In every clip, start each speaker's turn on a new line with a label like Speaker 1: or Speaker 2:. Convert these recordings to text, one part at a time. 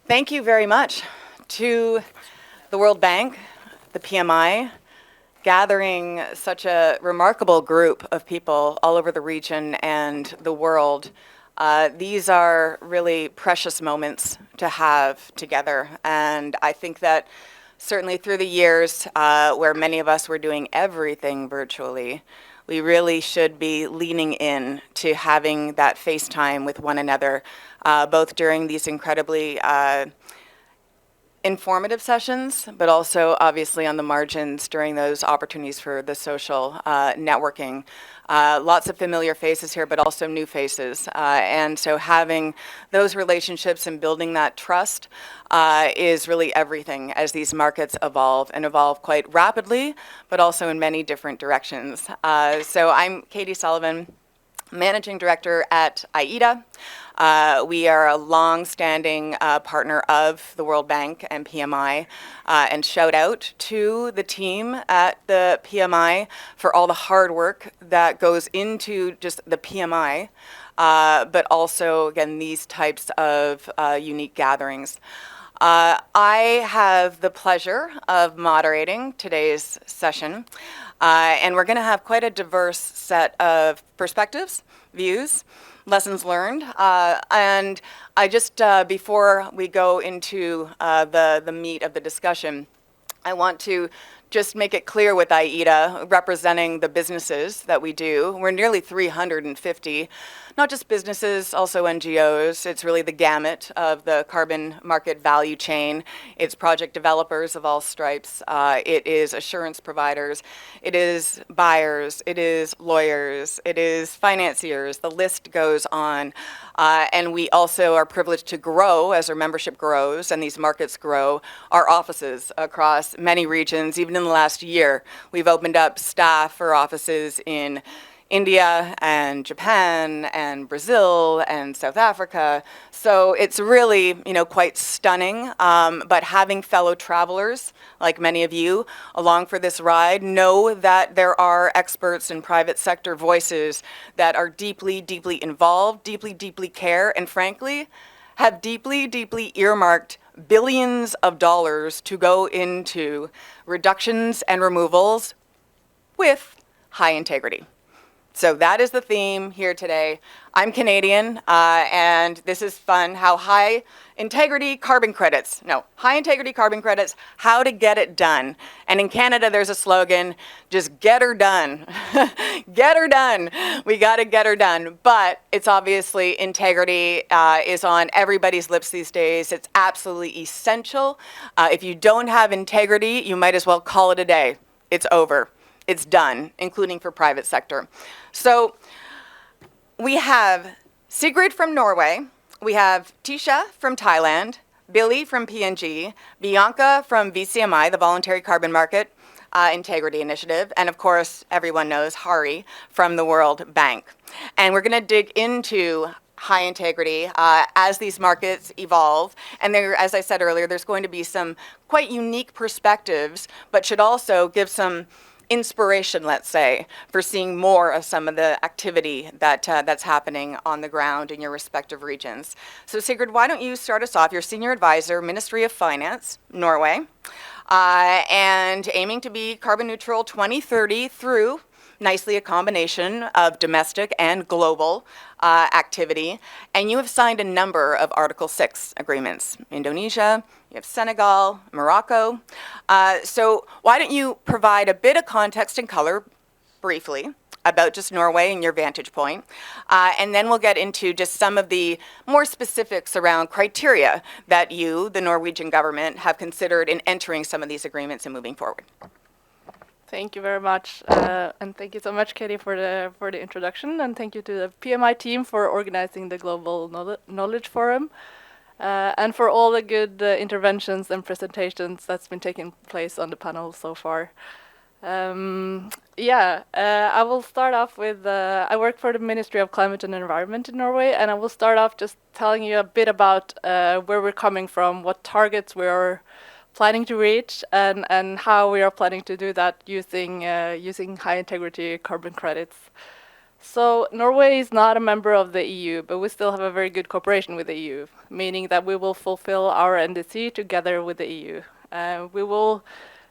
Speaker 1: Thank you very much to the World Bank, the PMI, gathering such a remarkable group of people all over the region and the world. These are really precious moments to have together, and I think that certainly through the years where many of us were doing everything virtually, we really should be leaning in to having that FaceTime with one another, both during these incredibly informative sessions, but also obviously on the margins during those opportunities for the social networking. Lots of familiar faces here, but also new faces. And so having those relationships and building that trust is really everything as these markets evolve and evolve quite rapidly, but also in many different directions. So I'm Katie Sullivan, Managing Director at IETA. We are a long-standing partner of the World Bank and PMI, and shout out to the team at the PMI for all the hard work that goes into just the PMI, but also, again, these types of unique gatherings. I have the pleasure of moderating today's session, and we're going to have quite a diverse set of perspectives, views, lessons learned, and I just, before we go into the meat of the discussion, I want to just make it clear with IETA, representing the businesses that we do. We're nearly 350, not just businesses, also NGOs. It's really the gamut of the carbon market value chain. It's project developers of all stripes. It is assurance providers. It is buyers. It is lawyers. It is financiers. The list goes on. And we also are privileged to grow as our membership grows and these markets grow, our offices across many regions. Even in the last year, we've opened up staff for offices in India and Japan and Brazil and South Africa. So it's really, quite stunning. But having fellow travelers, like many of you, along for this ride, know that there are experts and private sector voices that are deeply, deeply involved, deeply, deeply care, and frankly, have deeply, deeply earmarked billions of dollars to go into reductions and removals with high integrity. So that is the theme here today. I'm Canadian, and this is fun, how high integrity carbon credits, how to get it done. And in Canada, there's a slogan, just get her done. Get her done. We got to get her done. But it's obviously integrity is on everybody's lips these days. It's absolutely essential. If you don't have integrity, you might as well call it a day. It's over. It's done, including for private sector. So we have Sigrid from Norway, we have Tisha from Thailand, Billy from PNG, Bianca from VCMI, the Voluntary Carbon Market Integrity Initiative, and of course, everyone knows Hari from the World Bank. And we're going to dig into high integrity as these markets evolve. And there, as I said earlier, there's going to be some quite unique perspectives, but should also give some inspiration, let's say, for seeing more of some of the activity that's happening on the ground in your respective regions. So Sigrid, why don't you start us off? You're Senior Advisor, Ministry of Finance, Norway, and aiming to be carbon neutral 2030 through nicely a combination of domestic and global activity. And you have signed a number of Article 6 agreements. Indonesia, you have Senegal, Morocco. So why don't you provide a bit of context and color briefly about just Norway and your vantage point. And then we'll get into just some of the more specifics around criteria that you, the Norwegian government, have considered in entering some of these agreements and moving forward.
Speaker 2: Thank you very much, and thank you so much, Katie, for the introduction, and thank you to the PMI team for organizing the Global Knowledge Forum, and for all the good interventions and presentations that's been taking place on the panel so far. I will start off with, I work for the Ministry of Climate and Environment in Norway, and I will start off just telling you a bit about where we're coming from, what targets we're planning to reach, and how we are planning to do that using high integrity carbon credits. So Norway is not a member of the EU, but we still have a very good cooperation with the EU, meaning that we will fulfill our NDC together with the EU. We will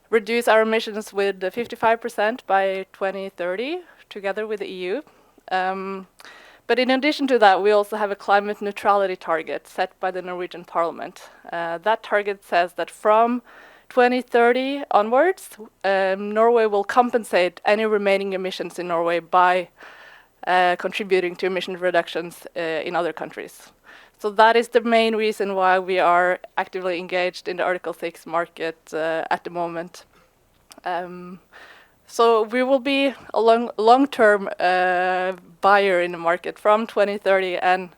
Speaker 2: reduce our emissions with 55% by 2030, together with the EU. But in addition to that, we also have a climate neutrality target set by the Norwegian Parliament. That target says that from 2030 onwards, Norway will compensate any remaining emissions in Norway by contributing to emission reductions in other countries. So that is the main reason why we are actively engaged in the Article 6 market at the moment. So we will be a long-term buyer in the market from 2030 and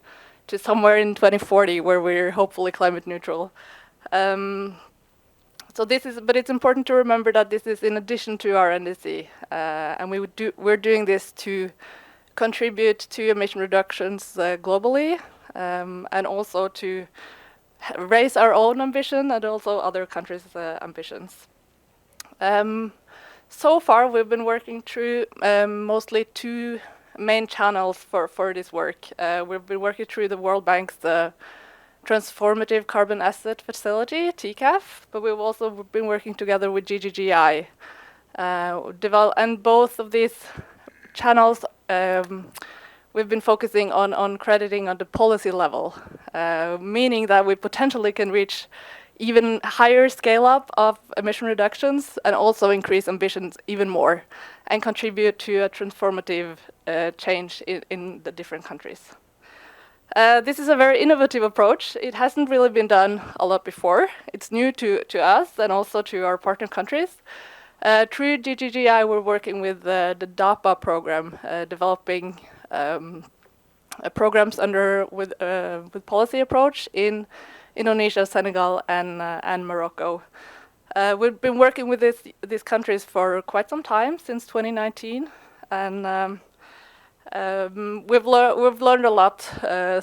Speaker 2: to somewhere in 2040, where we're hopefully climate neutral. So this is, but it's important to remember that this is in addition to our NDC, and we're doing this to contribute to emission reductions globally, and also to raise our own ambition and also other countries' ambitions. So far, we've been working through mostly two main channels for this work. We've been working through the World Bank's Transformative Carbon Asset Facility, TCAF, but we've also been working together with GGGI. And both of these channels, we've been focusing on crediting on the policy level, meaning that we potentially can reach even higher scale up of emission reductions and also increase ambitions even more and contribute to a transformative change in the different countries. This is a very innovative approach. It hasn't really been done a lot before. It's new to us and also to our partner countries. Through GGGI, we're working with the DAPA program, developing programs with policy approach in Indonesia, Senegal, and Morocco. We've been working with these countries for quite some time, since 2019, and we've learned a lot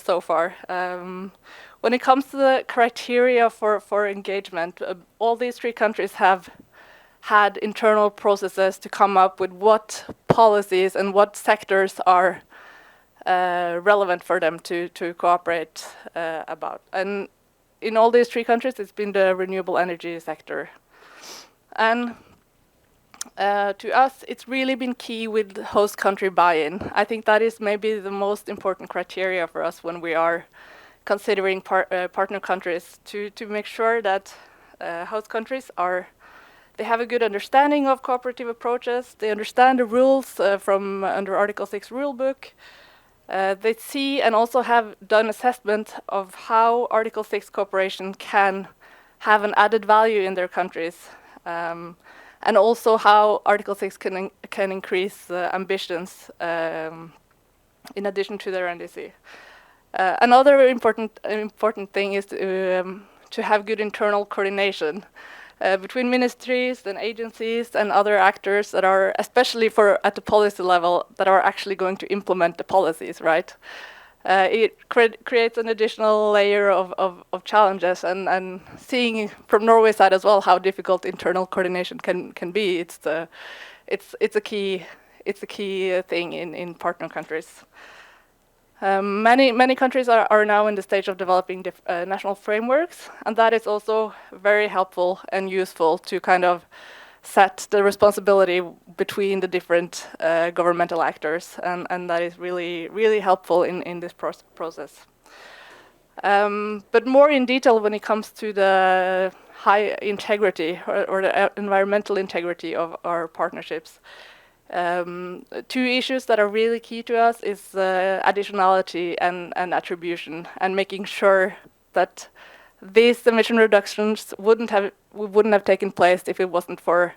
Speaker 2: so far. When it comes to the criteria for engagement, all these three countries have had internal processes to come up with what policies and what sectors are relevant for them to cooperate about. And in all these three countries, it's been the renewable energy sector. And to us, it's really been key with host country buy-in. I think that is maybe the most important criteria for us when we are considering partner countries, to make sure that host countries they have a good understanding of cooperative approaches, they understand the rules from under Article 6 rulebook, they see and also have done assessment of how Article 6 cooperation can have an added value in their countries, and also how Article 6 can increase ambitions in addition to their NDC. Another important thing is to have good internal coordination between ministries and agencies and other actors that are, especially at the policy level, that are actually going to implement the policies, right? It creates an additional layer of challenges, and seeing from Norway's side as well how difficult internal coordination can be. It's a key thing in partner countries. Many countries are now in the stage of developing national frameworks, and that is also very helpful and useful to kind of set the responsibility between the different governmental actors, and that is really helpful in this process. But more in detail when it comes to the high integrity or the environmental integrity of our partnerships. Two issues that are really key to us is additionality and attribution, and making sure that these emission reductions wouldn't have taken place if it wasn't for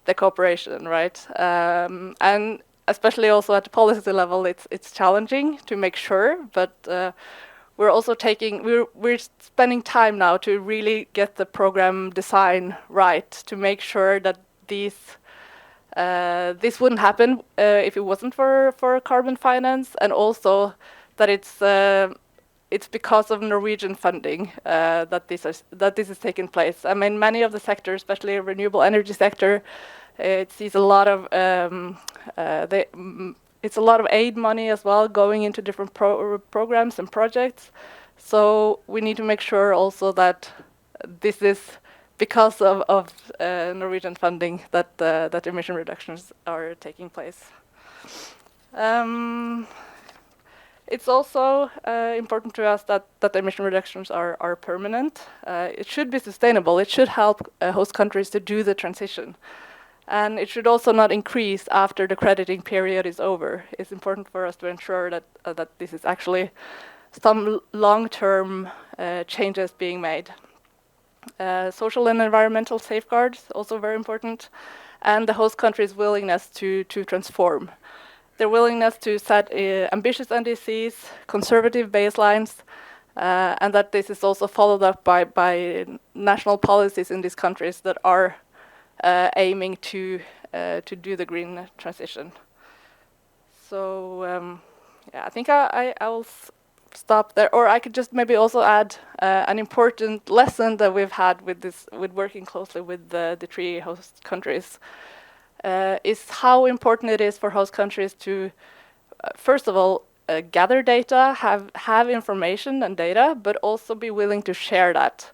Speaker 2: the cooperation, right? And especially also at the policy level, it's challenging to make sure, but we're spending time now to really get the program design right, to make sure that this wouldn't happen if it wasn't for carbon finance, and also that it's because of Norwegian funding that this is taking place. I mean, many of the sectors, especially the renewable energy sector, it sees a lot of it's a lot of aid money as well going into different programs and projects. So we need to make sure also that this is because of Norwegian funding that emission reductions are taking place. It's also important to us that emission reductions are permanent. It should be sustainable. It should help host countries to do the transition. And it should also not increase after the crediting period is over. It's important for us to ensure that this is actually some long-term changes being made. Social and environmental safeguards, also very important, and the host country's willingness to transform. Their willingness to set ambitious NDCs, conservative baselines, and that this is also followed up by national policies in these countries that are aiming to do the green transition. So yeah, I think I will stop there, or I could just maybe also add an important lesson that we've had with working closely with the 3 host countries, is how important it is for host countries to, first of all, gather data, have information and data, but also be willing to share that,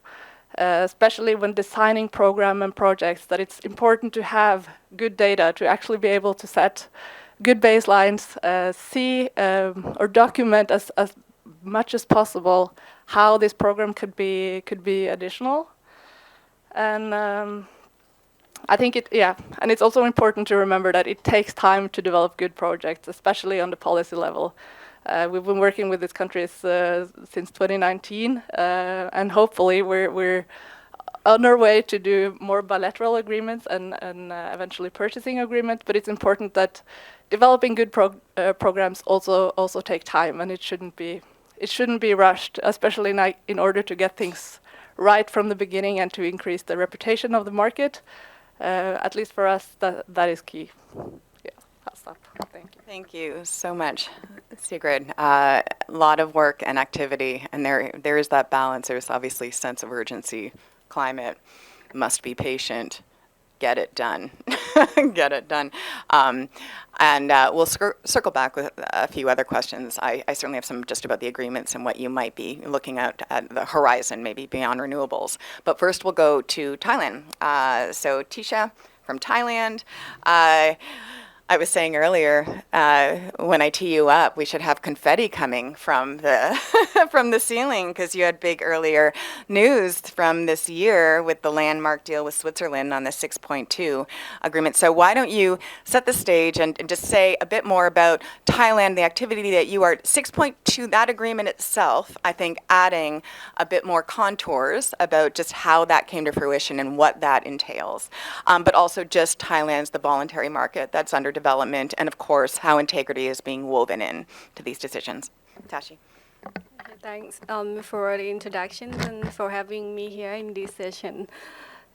Speaker 2: especially when designing program and projects, that it's important to have good data to actually be able to set good baselines, see or document as much as possible how this program could be additional. And I think and it's also important to remember that it takes time to develop good projects, especially on the policy level. We've been working with these countries since 2019, and hopefully we're on our way to do more bilateral agreements and eventually purchasing agreements. But it's important that developing good programs also take time, and it shouldn't be rushed, especially in order to get things right from the beginning and to increase the reputation of the market. At least for us, that is key. Yeah, I'll stop. Thank you.
Speaker 1: Thank you so much, Sigrid. A lot of work and activity, and there is that balance. There's obviously sense of urgency. Climate must be patient. Get it done. Get it done. And we'll circle back with a few other questions. I certainly have some just about the agreements and what you might be looking at the horizon, maybe beyond renewables. But first, we'll go to Thailand. So Tisha from Thailand. I was saying earlier, when I tee you up, we should have confetti coming from the from the ceiling, because you had big earlier news from this year with the landmark deal with Switzerland on the 6.2 agreement. So why don't you set the stage and just say a bit more about Thailand, the activity that you are 6.2, that agreement itself, I think adding a bit more contours about just how that came to fruition and what that entails. But also just Thailand's the voluntary market that's under development, and of course how integrity is being woven in to these decisions. Tashi.
Speaker 3: Thanks for the introduction and for having me here in this session.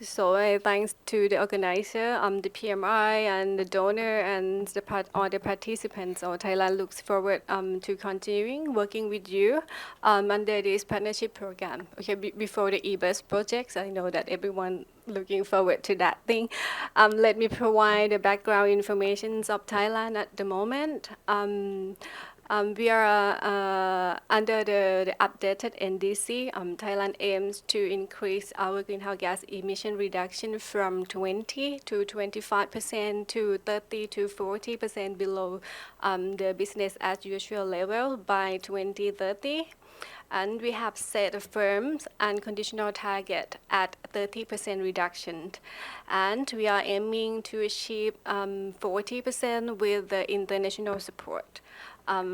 Speaker 3: So thanks to the organizer, the PMI and the donor and all the participants. So Thailand looks forward to continuing working with you under this partnership program. Okay, before the eBus projects, I know that everyone looking forward to that thing. Let me provide the background information of Thailand at the moment. We are under the updated NDC. Thailand aims to increase our greenhouse gas emission reduction from 20 to 25% to 30 to 40% below the business as usual level by 2030. And we have set a firm and conditional target at 30% reduction. And we are aiming to achieve 40% with the international support.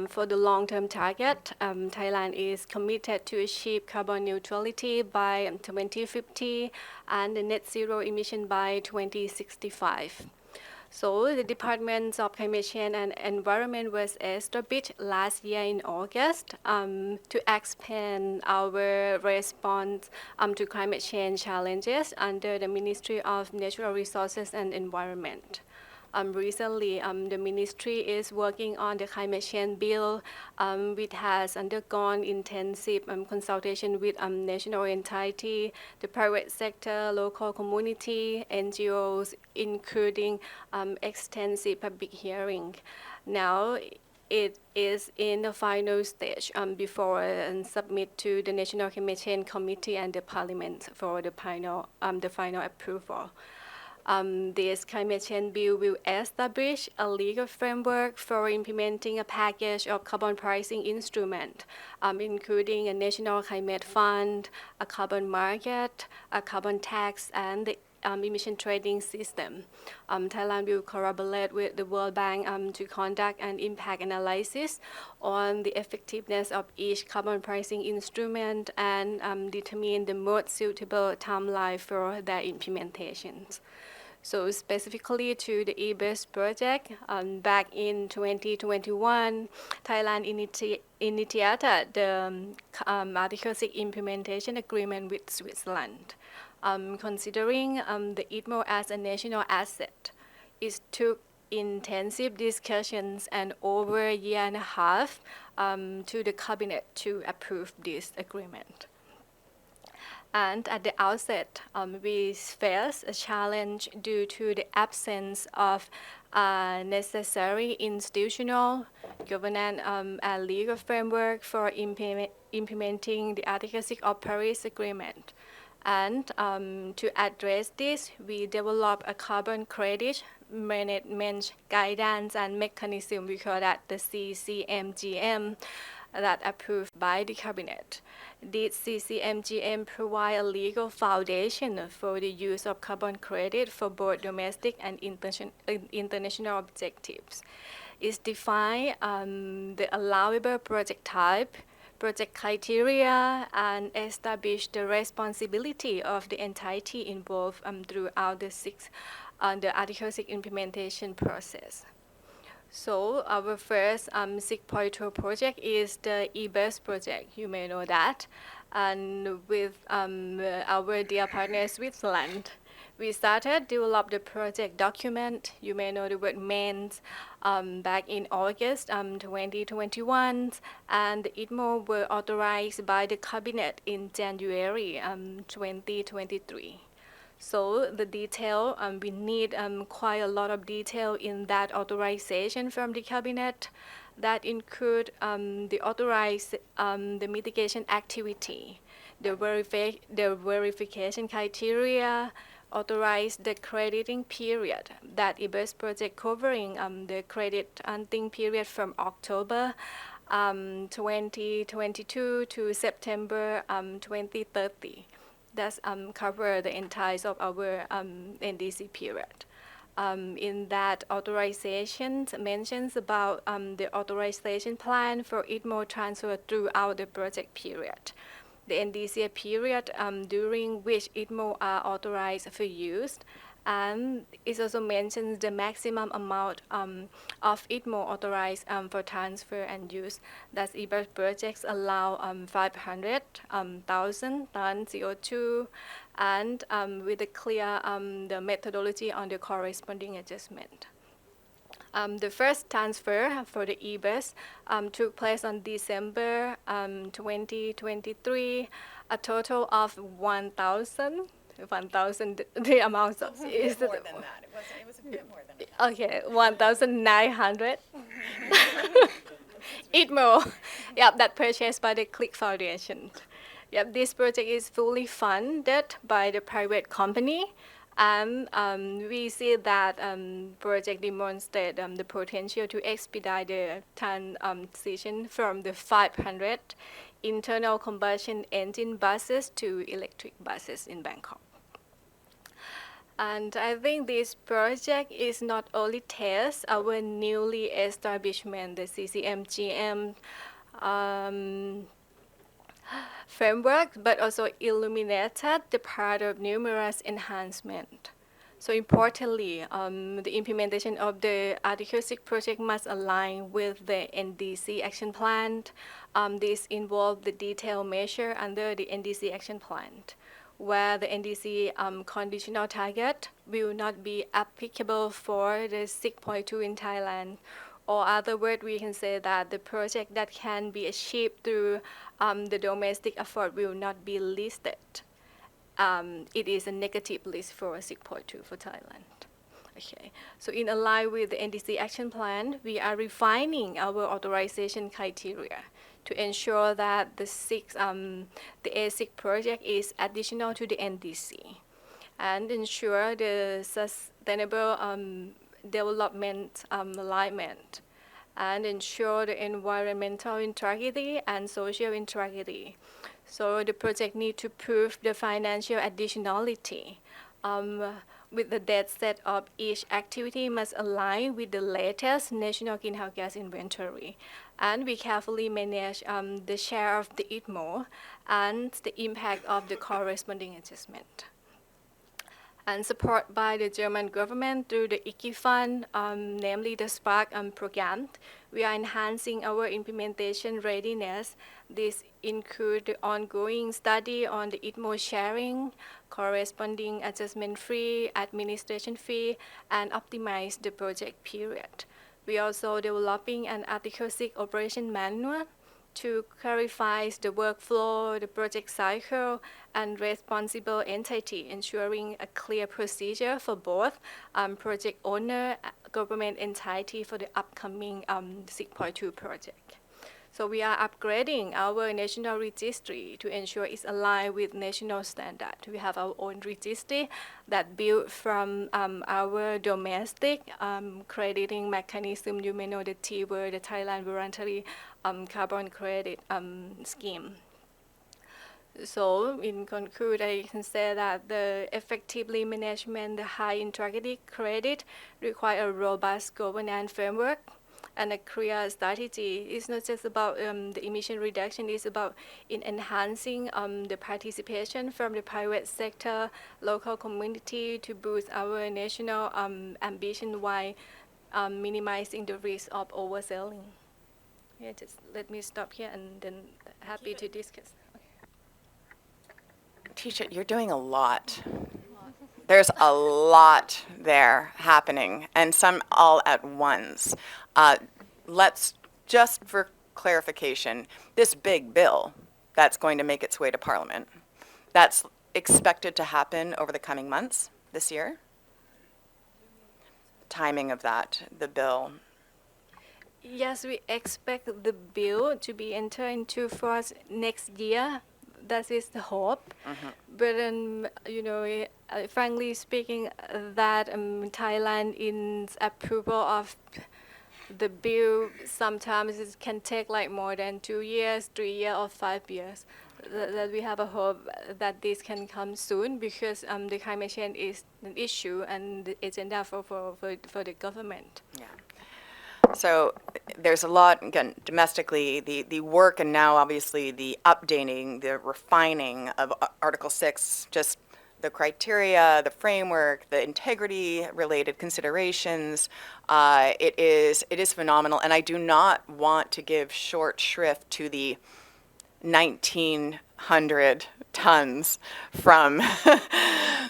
Speaker 3: For the long-term target, Thailand is committed to achieve carbon neutrality by 2050 and net zero emission by 2065. So the Department of Climate Change and Environment was established last year in August to expand our response to climate change challenges under the Ministry of Natural Resources and Environment. Recently, the ministry is working on the climate change bill, which has undergone intensive consultation with national entity, the private sector, local community, NGOs, including extensive public hearing. Now, it is in the final stage before submit to the National Climate Change Committee and the Parliament for the final approval. This climate change bill will establish a legal framework for implementing a package of carbon pricing instruments, including a national climate fund, a carbon market, a carbon tax, and the emission trading system. Thailand will collaborate with the World Bank to conduct an impact analysis on the effectiveness of each carbon pricing instrument and determine the most suitable timeline for their implementations. So specifically to the eBus project, back in 2021, Thailand initiated the Article 6 implementation agreement with Switzerland. Considering the ITMO as a national asset, it took intensive discussions and over a year and a half to the cabinet to approve this agreement. And at the outset, we faced a challenge due to the absence of necessary institutional, governance, and legal framework for implementing the Article 6 of Paris Agreement. And to address this, we developed a carbon credit management guidance and mechanism. We call that the CCMGM, that approved by the cabinet. This CCMGM provide a legal foundation for the use of carbon credit for both domestic and international objectives. It defines the allowable project type, project criteria, and establish the responsibility of the entity involved throughout the Article 6 implementation process. So our first 6.2 project is the eBus project. You may know that. And with our dear partner Switzerland, we started develop the project document. You may know the word MENS back in August 2021, and the ITMO were authorized by the cabinet in January 2023. So the detail, we need quite a lot of detail in that authorization from the cabinet. That include the mitigation activity, the verification criteria, authorize the crediting period that eBus project covering the credit hunting period from October 2022 to September 2030. That's cover the entire of our NDC period. In that authorization mentions about the authorization plan for ITMO transfer throughout the project period. The NDC period during which ITMO are authorized for use, and it also mentions the maximum amount of ITMO authorized for transfer and use. That eBus projects allow 500,000 tons CO2, and with a clear the methodology on the corresponding adjustment. The first transfer for the eBus took place on December 2023. A total of 1,000, the amount of is
Speaker 1: more than that. It was a bit more than that.
Speaker 3: Okay, 1,900. ITMO, that purchased by the Click Foundation. This project is fully funded by the private company, and we see that project demonstrate the potential to expedite the transition from the 500 internal combustion engine buses to electric buses in Bangkok. And I think this project is not only test our newly establishment, the CCMGM framework, but also illuminated the part of numerous enhancements. So importantly, the implementation of the Article 6 project must align with the NDC action plan. This involves the detailed measure under the NDC action plan. where the NDC conditional target will not be applicable for the 6.2 in Thailand. Or other word, we can say that the project that can be achieved through the domestic effort will not be listed. It is a negative list for 6.2 for Thailand. Okay, so in line with the NDC action plan, we are refining our authorization criteria to ensure that the A6 project is additional to the NDC and ensure the sustainable development alignment and ensure the environmental integrity and social integrity. So the project need to prove the financial additionality. With the debt set of each activity must align with the latest national greenhouse gas inventory. And we carefully manage the share of the ITMO and the impact of the corresponding adjustment. And support by the German government through the IKI Fund, namely the Spark program, we are enhancing our implementation readiness. This includes the ongoing study on the ITMO sharing, corresponding adjustment fee, administration fee, and optimize the project period. We are also developing an Article 6 operation manual to clarify the workflow, the project cycle, and responsible entity, ensuring a clear procedure for both project owner, government entity for the upcoming 6.2 project. So we are upgrading our national registry to ensure it's aligned with national standard. We have our own registry that built from our domestic crediting mechanism. You may know the TVER, the Thailand Voluntary Carbon Credit Scheme. So in conclude, I can say that the effectively management the high integrity credit require a robust governance framework and a clear strategy. It's not just about the emission reduction, it's about enhancing the participation from the private sector, local community to boost our national ambition while minimizing the risk of overselling. Yeah, just let me stop here and then happy to discuss.
Speaker 1: Tisha, you're doing a lot. There's a lot there happening, and some all at once. Let's, just for clarification, this big bill that's going to make its way to Parliament, that's expected to happen over the coming months this year? Timing of that, the bill.
Speaker 3: Yes, we expect the bill to be entered into force next year. That is the hope. But frankly speaking, that Thailand in approval of the bill, sometimes it can take like more than 2 years, 3 years, or 5 years. That we have a hope that this can come soon because the climate change is an issue and the agenda for the government.
Speaker 1: Yeah. So there's a lot, again, domestically, the work and now obviously the updating, the refining of Article 6, just the criteria, the framework, the integrity-related considerations. It is phenomenal, and I do not want to give short shrift to the 1,900 tons from,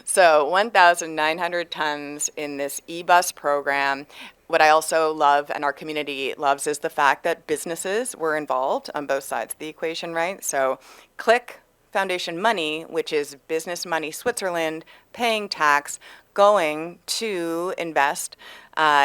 Speaker 1: so 1,900 tons in this e-bus program. What I also love and our community loves is the fact that businesses were involved on both sides of the equation, right? So CLIC Foundation money, which is business money Switzerland, paying tax, going to invest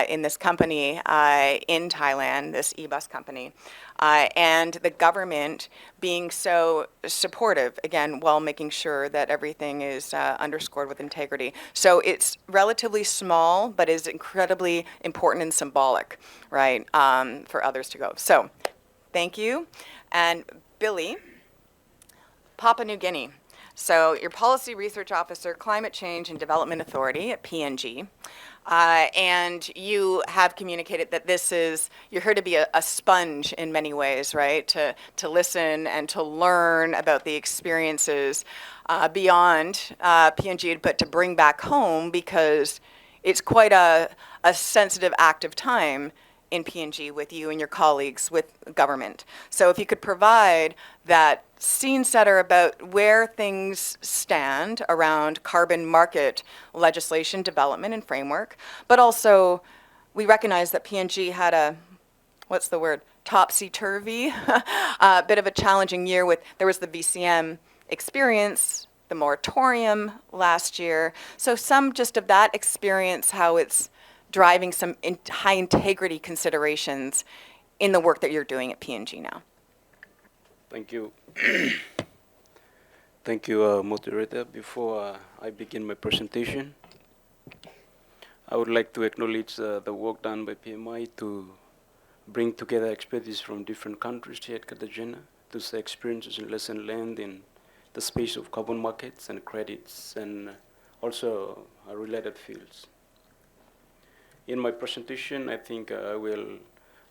Speaker 1: in this company in Thailand, this e-bus company. And the government being so supportive, again, while making sure that everything is underscored with integrity. So it's relatively small, but is incredibly important and symbolic, right, for others to go. So thank you. And Billy, Papua New Guinea. So you're Policy Research Officer, Climate Change and Development Authority at PNG. And you have communicated that you're here to be a sponge in many ways, right? To listen and to learn about the experiences beyond PNG, but to bring back home because it's quite a sensitive, active time in PNG with you and your colleagues with government. So if you could provide that scene setter about where things stand around carbon market legislation development and framework, but also we recognize that PNG had a, what's the word, topsy-turvy, bit of a challenging year with, there was the VCM experience, the moratorium last year. So some just of that experience, how it's driving some high integrity considerations in the work that you're doing at PNG now.
Speaker 4: Thank you. Thank you, moderator. Before I begin my presentation, I would like to acknowledge the work done by PMI to bring together expertise from different countries here at Cartagena to share experiences and lessons learned in the space of carbon markets and credits, and also related fields. In my presentation, I think I will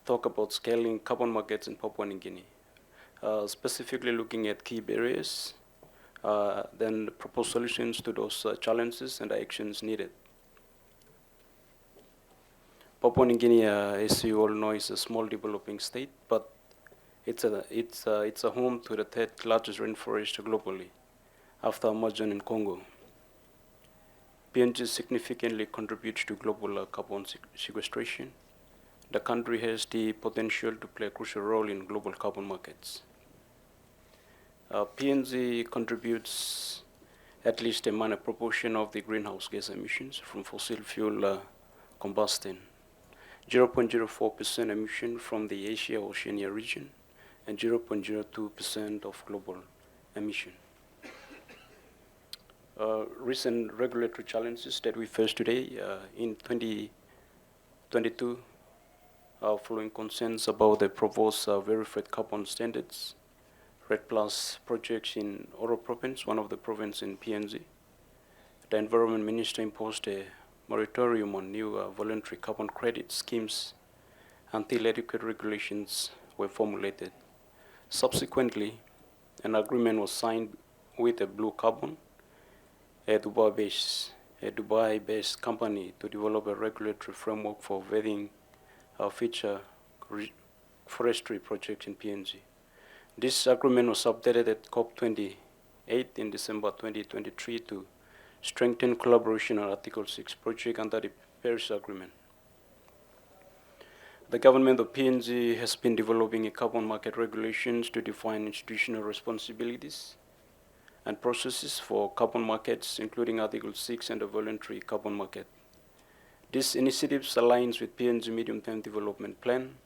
Speaker 4: talk about scaling carbon markets in Papua New Guinea, specifically looking at key barriers, then propose solutions to those challenges and actions needed. Papua New Guinea, as you all know, is a small developing state, but it's a home to the third largest rainforest globally, after Amazon and Congo. PNG significantly contributes to global carbon sequestration. The country has the potential to play a crucial role in global carbon markets. PNG contributes at least a minor proportion of the greenhouse gas emissions from fossil fuel combustion, 0.04% emission from the Asia-Oceania region, and 0.02% of global emission. Recent regulatory challenges that we face today in 2022 following concerns about the proposed verified carbon standards, REDD+ projects in Oro province, one of the provinces in PNG. The Environment Minister imposed a moratorium on new voluntary carbon credit schemes until adequate regulations were formulated. Subsequently, an agreement was signed with Blue Carbon, a Dubai-based company, to develop a regulatory framework for vetting future forestry projects in PNG. This agreement was updated at COP28 in December 2023 to strengthen collaboration on Article 6 project under the Paris Agreement. The government of PNG has been developing a carbon market regulations to define institutional responsibilities and processes for carbon markets, including Article 6 and the voluntary carbon market. This initiative aligns with PNG Medium-Term Development Plan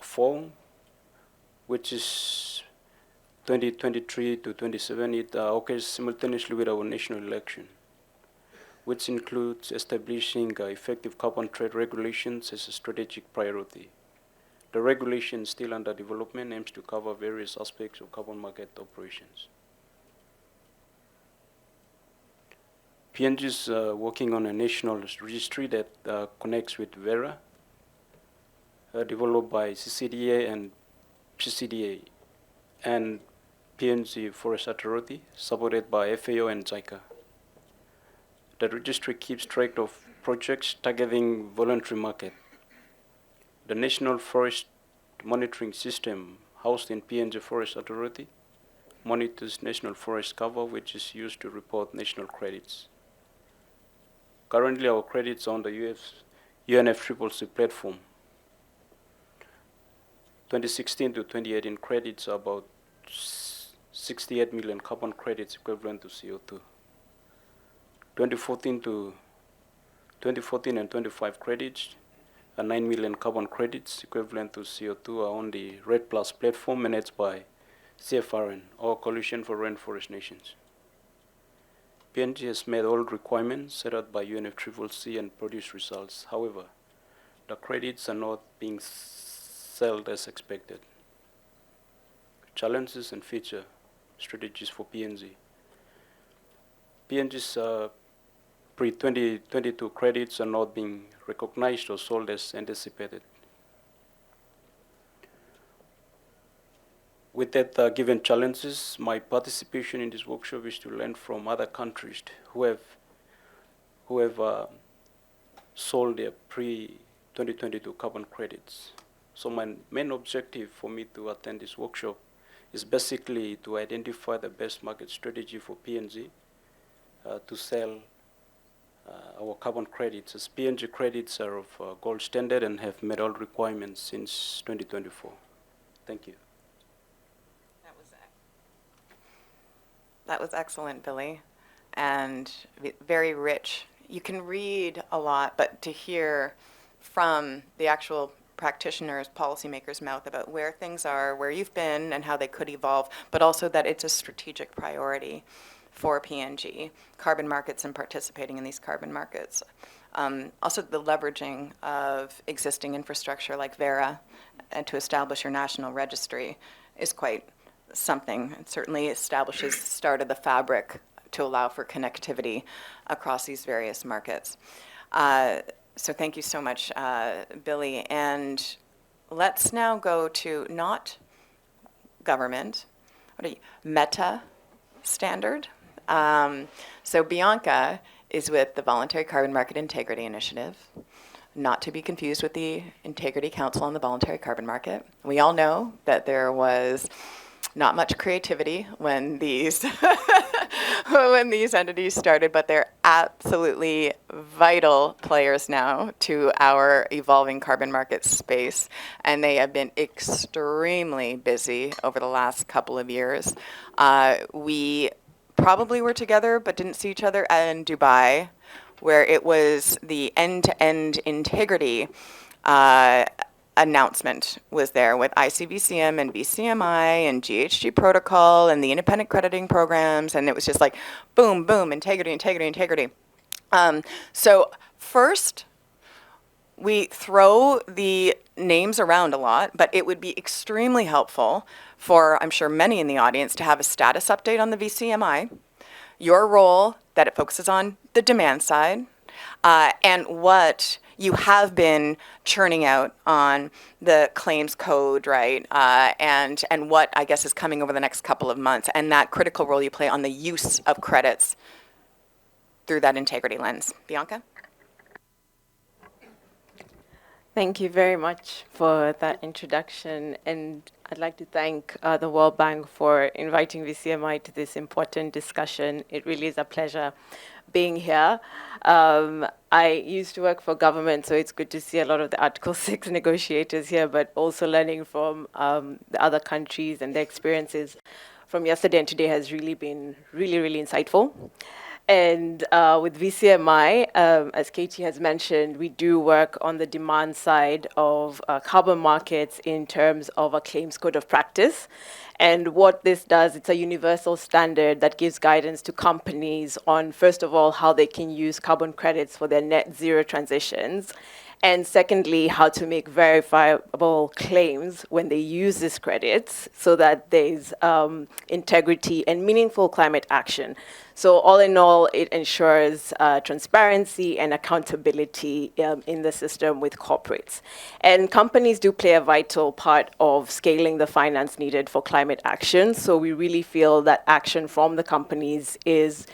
Speaker 4: 4, which is 2023 to 27. It occurs simultaneously with our national election, which includes establishing effective carbon trade regulations as a strategic priority. The regulation, still under development, aims to cover various aspects of carbon market operations. PNG is working on a national registry that connects with Vera, developed by CCDA and PCDA, and PNG Forest Authority, supported by FAO and JICA. The registry keeps track of projects targeting voluntary market. The National Forest Monitoring System, housed in PNG Forest Authority, monitors national forest cover, which is used to report national credits. Currently, our credits are on the UNFCCC platform. 2016 to 2018 credits are about 68 million carbon credits equivalent to CO2. 2014 and 25 credits are 9 million carbon credits equivalent to CO2 are on the REDD+ platform managed by CFRN, or Coalition for Rainforest Nations. PNG has met all requirements set out by UNFCCC and produced results. However, the credits are not being sold as expected. Challenges and future strategies for PNG. PNG's pre-2022 credits are not being recognized or sold as anticipated. With that given challenges, my participation in this workshop is to learn from other countries who have sold their pre-2022 2022 carbon credits. So my main objective for me to attend this workshop is basically to identify the best market strategy for PNG to sell our carbon credits, as PNG credits are of gold standard and have met all requirements since 2024. Thank you.
Speaker 1: That was excellent, Billy, and very rich. You can read a lot, but to hear from the actual practitioners, policymakers' mouth about where things are, where you've been, and how they could evolve, but also that it's a strategic priority for PNG, carbon markets and participating in these carbon markets. Also, the leveraging of existing infrastructure like Verra and to establish your national registry is quite something. It certainly establishes the start of the fabric to allow for connectivity across these various markets. So thank you so much, Billy. And let's now go to not government, meta standard. So Bianca is with the Voluntary Carbon Market Integrity Initiative, not to be confused with the Integrity Council on the Voluntary Carbon Market. We all know that there was not much creativity when these when these entities started, but they're absolutely vital players now to our evolving carbon market space, and they have been extremely busy over the last couple of years. We probably were together but didn't see each other in Dubai, where it was the end-to-end integrity announcement was there with ICVCM and VCMI and GHG protocol and the independent crediting programs, and it was just like boom, boom, integrity, integrity, integrity. So first, we throw the names around a lot, but it would be extremely helpful for, I'm sure, many in the audience to have a status update on the VCMI, your role that it focuses on the demand side, and what you have been churning out on the claims code, right? And what I guess is coming over the next couple of months, and that critical role you play on the use of credits through that integrity lens. Bianca?
Speaker 5: Thank you very much for that introduction, and I'd like to thank the World Bank for inviting VCMI to this important discussion. It really is a pleasure being here. I used to work for government, so it's good to see a lot of the Article 6 negotiators here, but also learning from the other countries and their experiences from yesterday and today has really been really insightful. And with VCMI, as Katie has mentioned, we do work on the demand side of carbon markets in terms of a claims code of practice. And what this does, it's a universal standard that gives guidance to companies on, first of all, how they can use carbon credits for their net zero transitions. And secondly, how to make verifiable claims when they use these credits so that there's integrity and meaningful climate action. So all in all, it ensures transparency and accountability in the system with corporates. And companies do play a vital part of scaling the finance needed for climate action. So we really feel that action from the companies is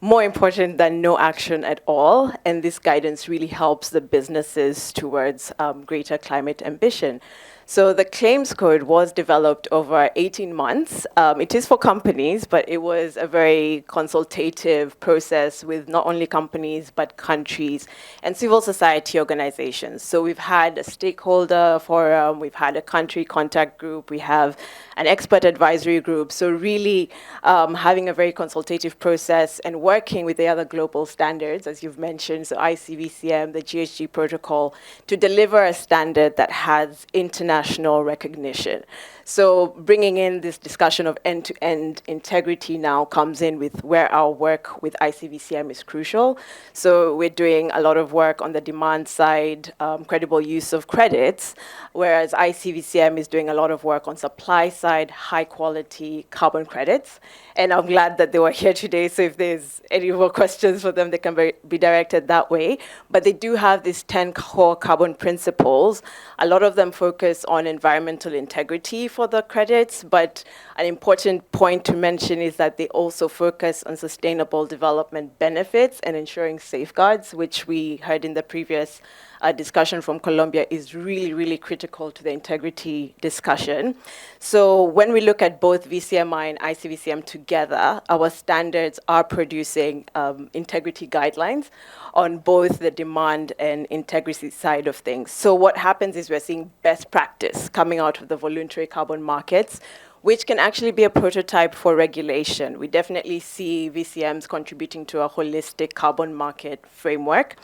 Speaker 5: more important than no action at all, and this guidance really helps the businesses towards greater climate ambition. So the claims code was developed over 18 months. It is for companies, but it was a very consultative process with not only companies, but countries and civil society organizations. So we've had a stakeholder forum, we've had a country contact group, we have an expert advisory group. So really having a very consultative process and working with the other global standards, as you've mentioned, so ICVCM, the GHG protocol, to deliver a standard that has international recognition. So bringing in this discussion of end-to-end integrity now comes in with where our work with ICVCM is crucial. So we're doing a lot of work on the demand side, credible use of credits, whereas ICVCM is doing a lot of work on supply side, high quality carbon credits. And I'm glad that they were here today, so if there's any more questions for them, they can be directed that way. But they do have these 10 core carbon principles. A lot of them focus on environmental integrity for the credits, but an important point to mention is that they also focus on sustainable development benefits and ensuring safeguards, which we heard in the previous discussion from Colombia is really, really critical to the integrity discussion. So when we look at both VCMI and ICVCM together, our standards are producing integrity guidelines on both the demand and integrity side of things. So what happens is we're seeing best practice coming out of the voluntary carbon markets, which can actually be a prototype for regulation. We definitely see VCMs contributing to a holistic carbon market framework.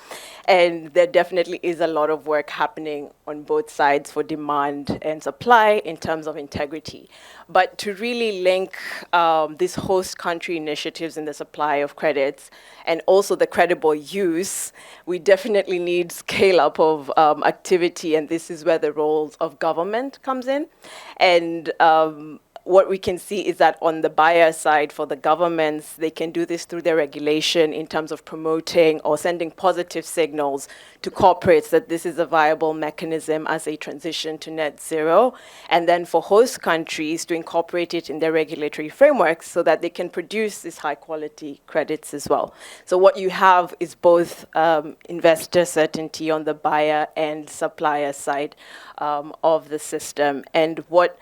Speaker 5: And there definitely is a lot of work happening on both sides for demand and supply in terms of integrity. But to really link these host country initiatives in the supply of credits and also the credible use, we definitely need scale up of activity. And this is where the roles of government comes in. And what we can see is that on the buyer side for the governments, they can do this through their regulation in terms of promoting or sending positive signals to corporates that this is a viable mechanism as they transition to net zero. And then for host countries to incorporate it in their regulatory frameworks so that they can produce these high quality credits as well. So what you have is both investor certainty on the buyer and supplier side of the system. And what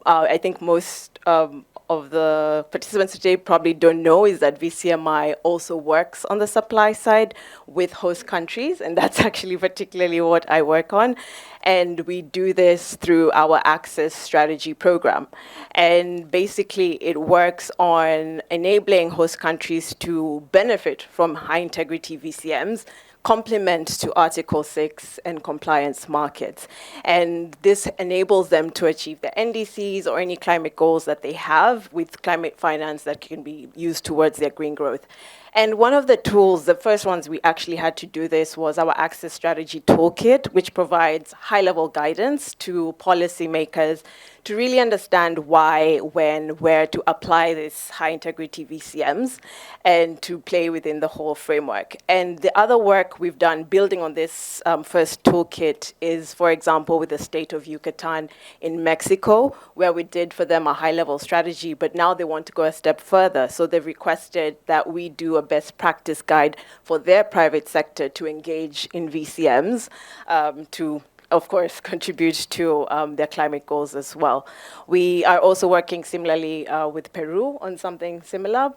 Speaker 5: I think most of the participants today probably don't know is that VCMI also works on the supply side with host countries, and that's actually particularly what I work on. And we do this through our Access Strategy program. And basically, it works on enabling host countries to benefit from high integrity VCMs, complement to Article 6 and compliance markets. And this enables them to achieve the NDCs or any climate goals that they have with climate finance that can be used towards their green growth. And one of the tools, the first ones we actually had to do this was our Access Strategy Toolkit, which provides high-level guidance to policymakers to really understand why, when, where to apply these high-integrity VCMs and to play within the whole framework. And the other work we've done building on this first toolkit is, for example, with the state of Yucatan in Mexico, where we did for them a high-level strategy, but now they want to go a step further. So they've requested that we do a best practice guide for their private sector to engage in VCMs to, of course, contribute to their climate goals as well. We are also working similarly with Peru on something similar.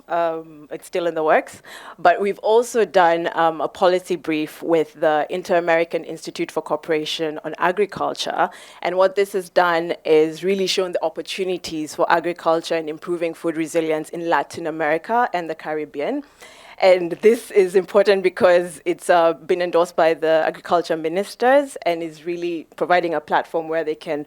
Speaker 5: It's still in the works. But we've also done a policy brief with the Inter-American Institute for Cooperation on Agriculture. And what this has done is really shown the opportunities for agriculture and improving food resilience in Latin America and the Caribbean. And this is important because it's been endorsed by the agriculture ministers and is really providing a platform where they can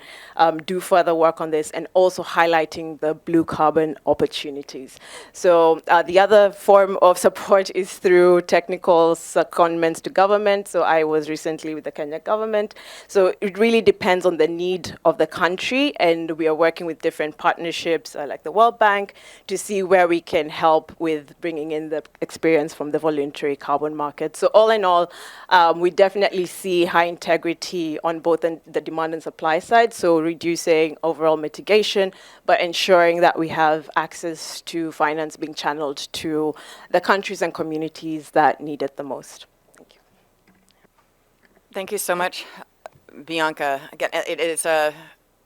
Speaker 5: do further work on this and also highlighting the blue carbon opportunities. So the other form of support is through technical secondments to government. So I was recently with the Kenya government. So it really depends on the need of the country. And we are working with different partnerships like the World Bank to see where we can help with bringing in the experience from the voluntary carbon market. So all in all, we definitely see high integrity on both the demand and supply side, so reducing overall mitigation, but ensuring that we have access to finance being channeled to the countries and communities that need it the most. Thank you.
Speaker 1: Thank you so much, Bianca. Again,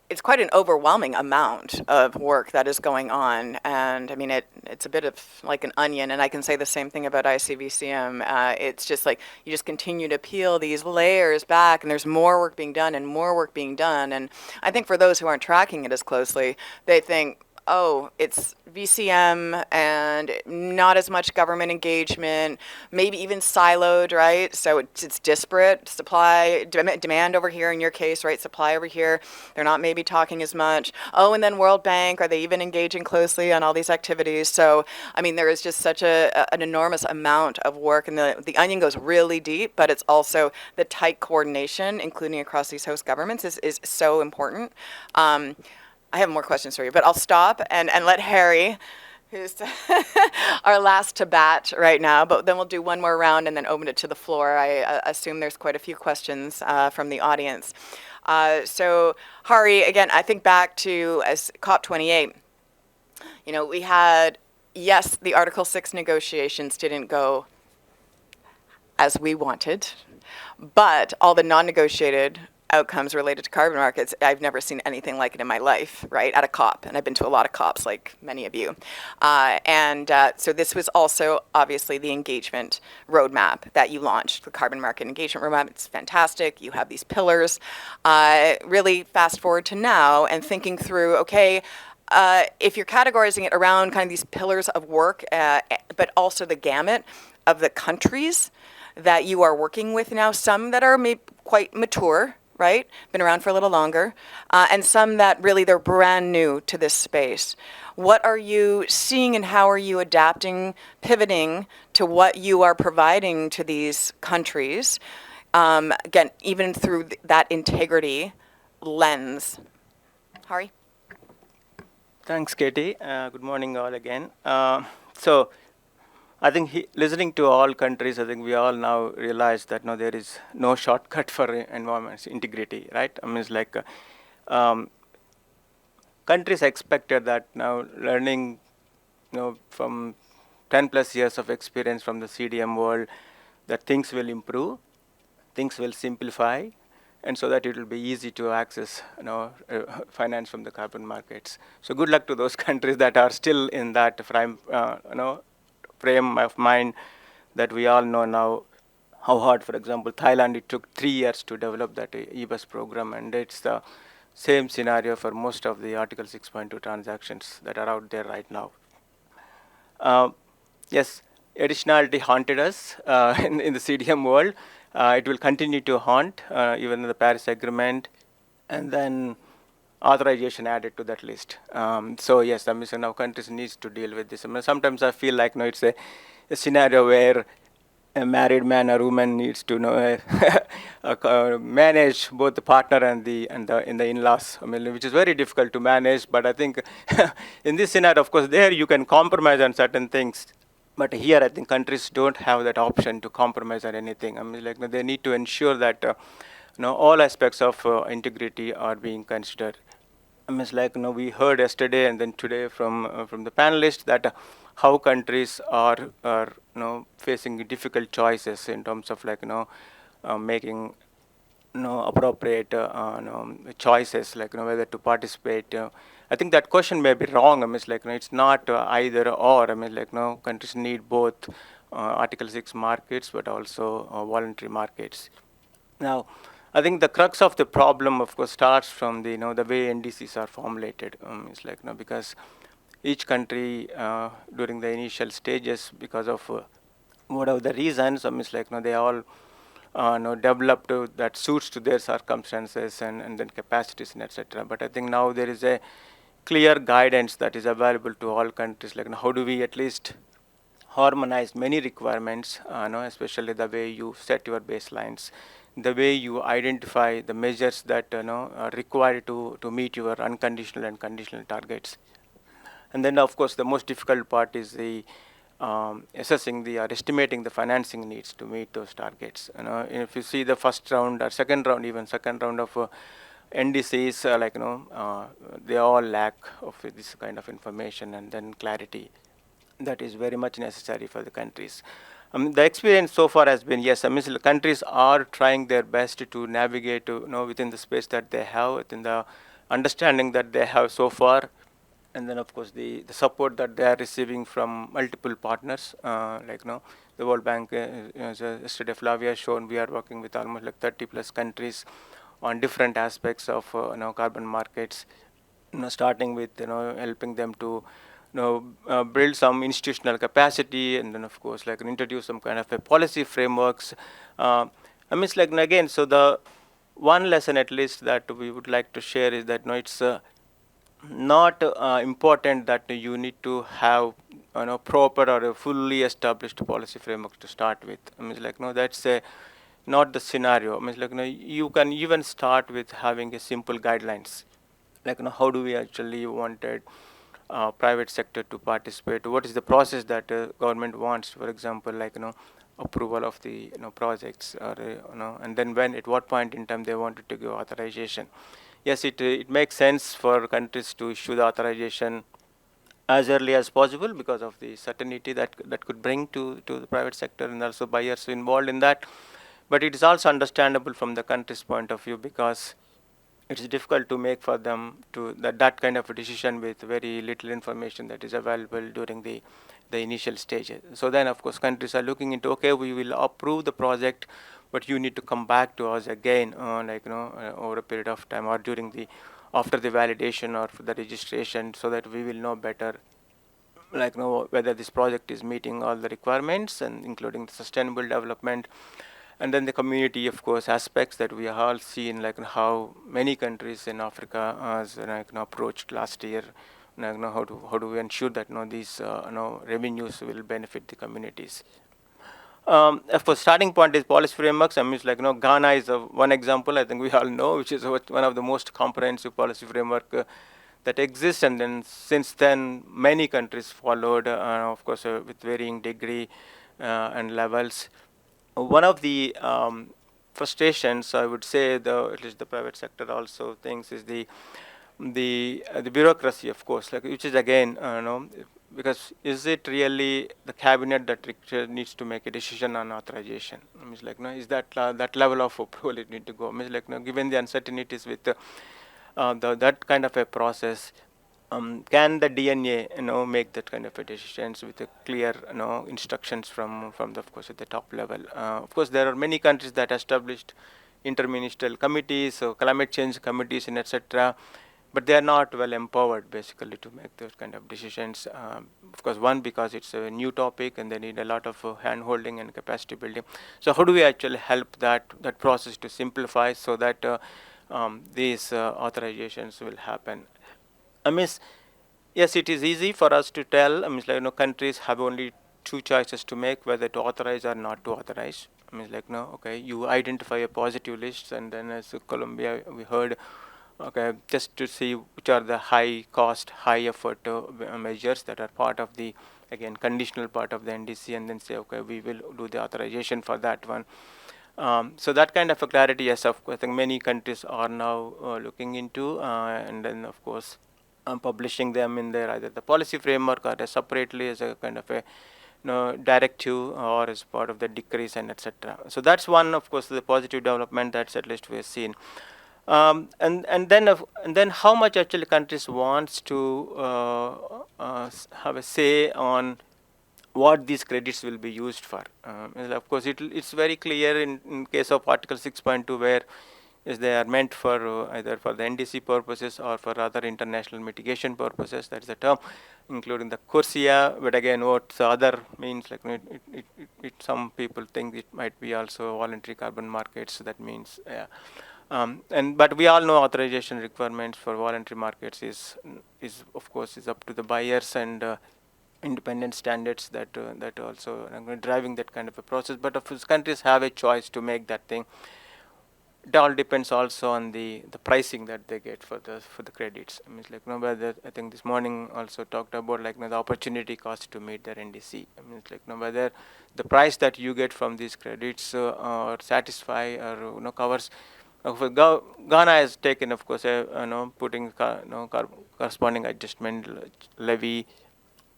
Speaker 1: it's quite an overwhelming amount of work that is going on. And I mean, it's a bit of like an onion, and I can say the same thing about ICVCM. It's just like, you just continue to peel these layers back, and there's more work being done and more work being done. And I think for those who aren't tracking it as closely, they think, oh, it's VCM and not as much government engagement, maybe even siloed, right? So it's disparate, supply, demand over here in your case, right? Supply over here, they're not maybe talking as much. Oh, and then World Bank, are they even engaging closely on all these activities? So, I mean, there is just such an enormous amount of work, and the onion goes really deep, but it's also the tight coordination, including across these host governments, is so important. I have more questions for you, but I'll stop and let Harry, who's our last to bat right now, but then we'll do one more round and then open it to the floor. I assume there's quite a few questions from the audience. So Hari, again, I think back to as COP28, you know, we had, yes, the Article 6 negotiations didn't go as we wanted. But all the non-negotiated outcomes related to carbon markets, I've never seen anything like it in my life, right, at a COP. And I've been to a lot of COPs, like many of you. So this was also obviously the engagement roadmap that you launched, the carbon market engagement roadmap. It's fantastic. You have these pillars. Really fast forward to now and thinking through, okay, if you're categorizing it around kind of these pillars of work, but also the gamut of the countries that you are working with now, some that are maybe quite mature, right? Been around for a little longer, and some that really they're brand new to this space. What are you seeing and how are you adapting, pivoting to what you are providing to these countries? Again, even through that integrity lens. Hari?
Speaker 6: Thanks, Katie. Good morning, all again. So, I think listening to all countries, I think we all now realize that no, there is no shortcut for environment integrity, right? I mean, it's like countries expected that now learning, from 10 plus years of experience from the CDM world, that things will improve, things will simplify, and so that it will be easy to access, finance from the carbon markets. So good luck to those countries that are still in that frame of mind that we all know now how hard, for example, Thailand, it took 3 years to develop that EBUS program, and it's the same scenario for most of the Article 6.2 transactions that are out there right now. Yes, additionality haunted us in the CDM world. It will continue to haunt, even in the Paris Agreement, and then authorization added to that list. So yes, I mean, so now countries needs to deal with this. I mean, sometimes I feel like it's a scenario where a married man or woman needs to manage both the partner and the in-laws. I mean, which is very difficult to manage. But I think in this scenario, of course, there you can compromise on certain things. But here, I think countries don't have that option to compromise on anything. I mean, like they need to ensure that all aspects of integrity are being considered. I mean, it's like we heard yesterday and then today from the panelists that how countries are facing difficult choices in terms of making appropriate choices, like whether to participate. I think that question may be wrong. I mean, it's like it's not either or. I mean, like countries need both Article 6 markets, but also voluntary markets. Now, I think the crux of the problem, of course, starts from the the way NDCs are formulated. It's like because each country during the initial stages, because of whatever the reasons, it's like they all developed that suits to their circumstances and then capacities and etc. But I think now there is a clear guidance that is available to all countries. Like how do we at least harmonize many requirements, especially the way you set your baselines, the way you identify the measures that are required to meet your unconditional and conditional targets. And then, of course, the most difficult part is the assessing or estimating the financing needs to meet those targets. If you see the first round or second round of NDCs, they all lack of this kind of information and then clarity that is very much necessary for the countries. The experience so far has been, yes, the countries are trying their best to navigate within the space that they have, within the understanding that they have so far, and then of course the support that they are receiving from multiple partners, the World Bank. Yesterday Flavia has shown we are working with almost 30 plus countries on different aspects of carbon markets, starting with helping them to build some institutional capacity, and then of course introduce some kind of a policy frameworks. It's again, so the one lesson at least that we would like to share is that it's not important that you need to have proper or a fully established policy framework to start with. That's not the scenario. You can even start with having a simple guidelines, how do we actually wanted private sector to participate? What is the process that government wants? For example, approval of the projects, or and then at what point in time they wanted to give authorization. Yes, it makes sense for countries to issue the authorization as early as possible because of the certainty that could bring to the private sector and also buyers involved in that. But it is also understandable from the country's point of view, because it's difficult to make for them to that kind of a decision with very little information that is available during the initial stages. So then, of course, countries are looking into, okay, we will approve the project, but you need to come back to us again, over a period of time, or during the after the validation or for the registration, so that we will know better, whether this project is meeting all the requirements, and including the sustainable development. And then the community, of course, aspects that we have all seen, how many countries in Africa has approached last year, how do we ensure that these revenues will benefit the communities. Of course, starting point is policy frameworks. I mean, Ghana is one example, I think we all know, which is one of the most comprehensive policy framework that exists. And then since then, many countries followed, of course, with varying degree and levels. One of the frustrations, I would say, at least the private sector also thinks, is the bureaucracy, of course, which is again, because is it really the cabinet that needs to make a decision on authorization? I mean, is that that level of approval it need to go? I mean, given the uncertainties with that kind of a process, can the DNA, make that kind of a decisions with a clear, instructions from the, of course, at the top level? Of course, there are many countries that established interministerial committees, so climate change committees, and etc. But they are not well empowered, basically, to make those kind of decisions. Of course, one, because it's a new topic and they need a lot of hand-holding and capacity building. So how do we actually help that process to simplify, so that these authorizations will happen? I mean, yes, it is easy for us to tell. I mean, countries have only two choices to make, whether to authorize or not to authorize. I mean, okay, you identify a positive list, and then as Colombia, we heard, okay, just to see which are the high cost, high effort measures that are part of the, again, conditional part of the NDC, and then say, okay, we will do the authorization for that one. So that kind of a clarity, yes, of course, I think many countries are now looking into, and then, of course, publishing them in their either the policy framework or separately as a kind of a directive, or as part of the decrees and etc. So that's one, of course, the positive development that's at least we've seen. And then how much actually countries wants to have a say on what these credits will be used for. Of course, it's very clear in case of Article 6.2, where is they are meant for either for the NDC purposes or for other international mitigation purposes. That's the term, including the CORSIA. But again, what the other means, some people think it might be also voluntary carbon markets. So that means, yeah. But we all know authorization requirements for voluntary markets is of course is up to the buyers, and independent standards that also driving that kind of a process. But of course, countries have a choice to make that thing. It all depends also on the pricing that they get for the credits. I mean, whether, I think this morning also talked about the opportunity cost to meet their NDC. I mean, whether the price that you get from these credits or satisfy or covers. Ghana has taken, of course, putting corresponding adjustment levy,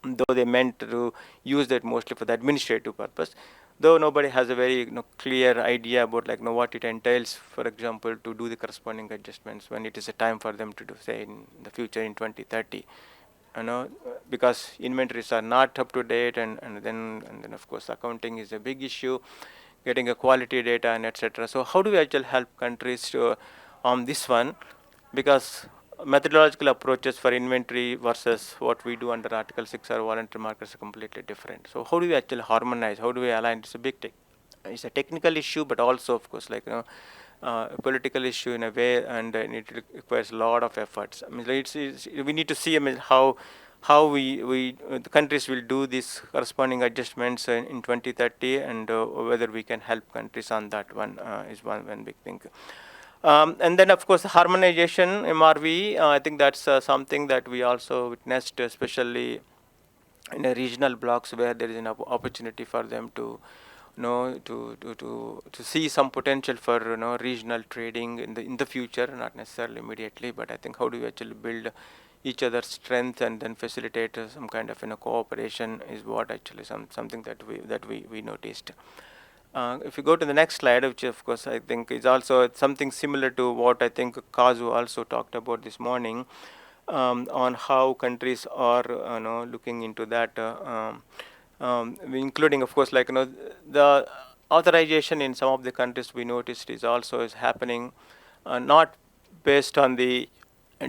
Speaker 6: though they meant to use that mostly for the administrative purpose. Though nobody has a very clear idea about what it entails, for example, to do the corresponding adjustments when it is a time for them to do, say, in the future in 2030. Because inventories are not up to date, and then of course accounting is a big issue, getting a quality data and etc. So how do we actually help countries on this one? Because methodological approaches for inventory versus what we do under Article 6 or voluntary markets are completely different. So how do we actually harmonize? How do we align? It's a big thing. It's a technical issue, but also, of course, a political issue in a way, and it requires a lot of efforts. I mean, we need to see, I mean, how the countries will do these corresponding adjustments in 2030, and whether we can help countries on that one is one big thing. And then, of course, harmonization, MRV, I think that's something that we also witnessed, especially in the regional blocks, where there is an opportunity for them to to see some potential for regional trading in the future, not necessarily immediately, but I think how do we actually build each other's strength and then facilitate some kind of cooperation is what actually something that we noticed. If you go to the next slide, which of course I think is also something similar to what I think Kazu also talked about this morning, on how countries are looking into that, including of course the authorization in some of the countries we noticed is happening not based on the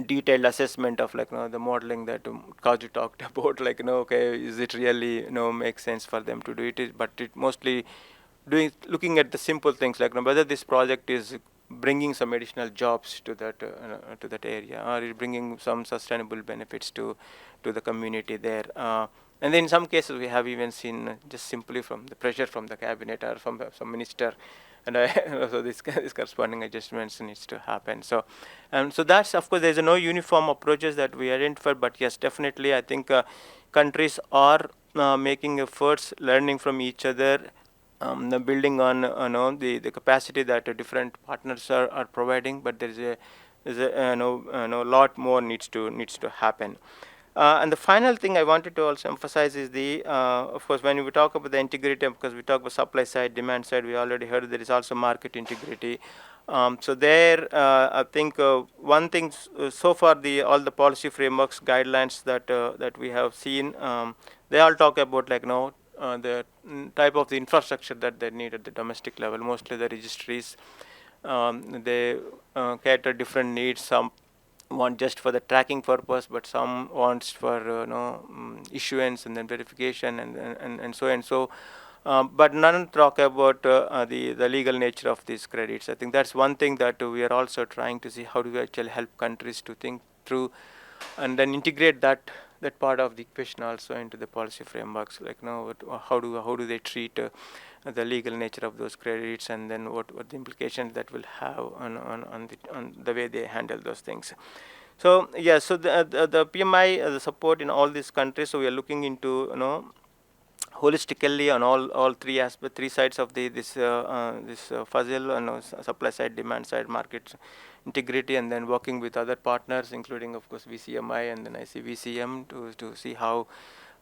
Speaker 6: detailed assessment of the modeling that Kaju talked about, okay, is it really make sense for them to do it, but it mostly looking at the simple things like whether this project is bringing some additional jobs to that area, or is bringing some sustainable benefits to the community there. And then in some cases we have even seen just simply from the pressure from the cabinet or from some minister, and so this corresponding adjustments needs to happen. So that's, of course, there's no uniform approaches that we identify, but yes, definitely I think countries are making efforts, learning from each other, building on the capacity that different partners are providing, but there's a lot more needs to happen. And the final thing I wanted to also emphasize is of course, when we talk about the integrity, because we talk about supply side, demand side, we already heard there is also market integrity. So there, I think one thing so far, all the policy frameworks, guidelines that we have seen, they all talk about the type of the infrastructure that they need at the domestic level. Mostly the registries, they cater different needs. Some want just for the tracking purpose, but some wants for issuance and then verification and so and so. But none talk about the legal nature of these credits. I think that's one thing that we are also trying to see, how do we actually help countries to think through and then integrate that part of the equation also into the policy frameworks. How do they treat the legal nature of those credits, and then what the implications that will have on the way they handle those things. So yeah, so the PMI the support in all these countries. So we are looking into holistically on all three sides of this puzzle, supply side, demand side, market integrity, and then working with other partners, including of course VCMI and then ICVCM to see how,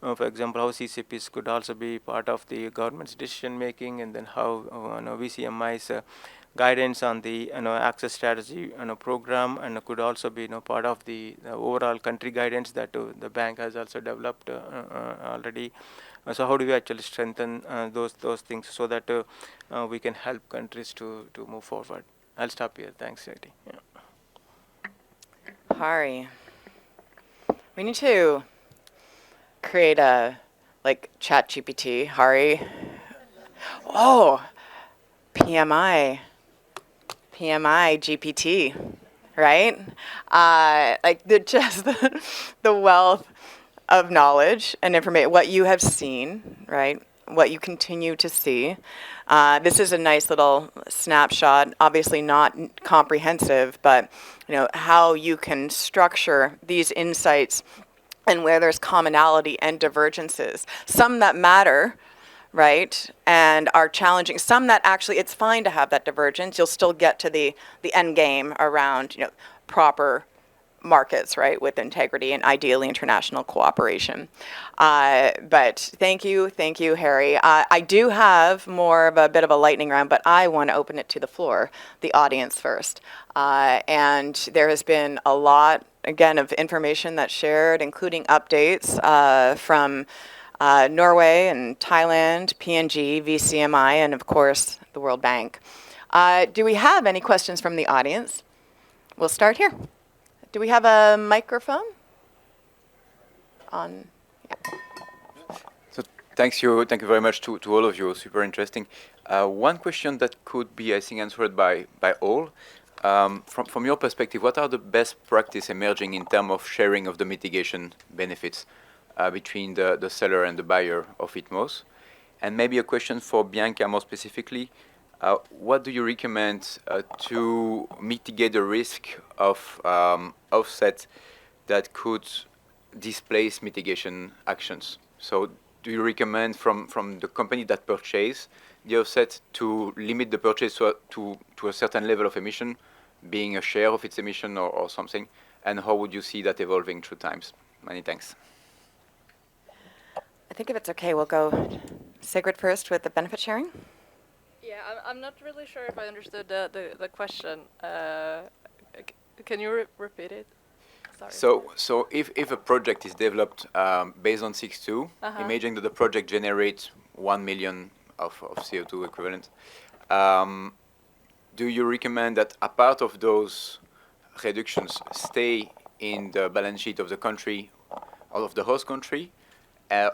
Speaker 6: for example, how CCPs could also be part of the government's decision making, and then how VCMI's guidance on the access strategy program, and could also be part of the overall country guidance that the bank has also developed already. So how do we actually strengthen those things so that we can help countries to move forward? I'll stop here. Thanks, Shakti.
Speaker 1: Hari, we need to create a chat GPT. Hari. Oh, PMI GPT, right? The wealth of knowledge and information, what you have seen, right? What you continue to see. This is a nice little snapshot, obviously not comprehensive, but how you can structure these insights and where there's commonality and divergences. Some that matter, right, and are challenging. Some that actually, it's fine to have that divergence. You'll still get to the end game around proper markets, right, with integrity and ideally international cooperation. But thank you, Hari. I do have more of a bit of a lightning round, but I want to open it to the floor, the audience first. And there has been a lot, again, of information that's shared, including updates from Norway and Thailand, PNG, VCMI, and of course, the World Bank. Do we have any questions from the audience? We'll start here. Do we have a microphone? Yeah.
Speaker 7: So thank you very much to all of you. Super interesting. One question that could be, I think, answered by all. From your perspective, what are the best practice emerging in terms of sharing of the mitigation benefits between the seller and the buyer of ITMOS? And maybe a question for Bianca more specifically. What do you recommend to mitigate the risk of offset that could displace mitigation actions? So do you recommend from the company that purchase the offset to limit the purchase to a certain level of emission, being a share of its emission or something? And how would you see that evolving through times? Many thanks.
Speaker 1: I think if it's okay, we'll go Sigrid first with the benefit sharing.
Speaker 2: I'm not really sure if I understood the question. Can you repeat it? Sorry.
Speaker 7: So if a project is developed based on 6.2, imagine that the project generates 1 million of CO2 equivalent, do you recommend that a part of those reductions stay in the balance sheet of the country, or of the host country,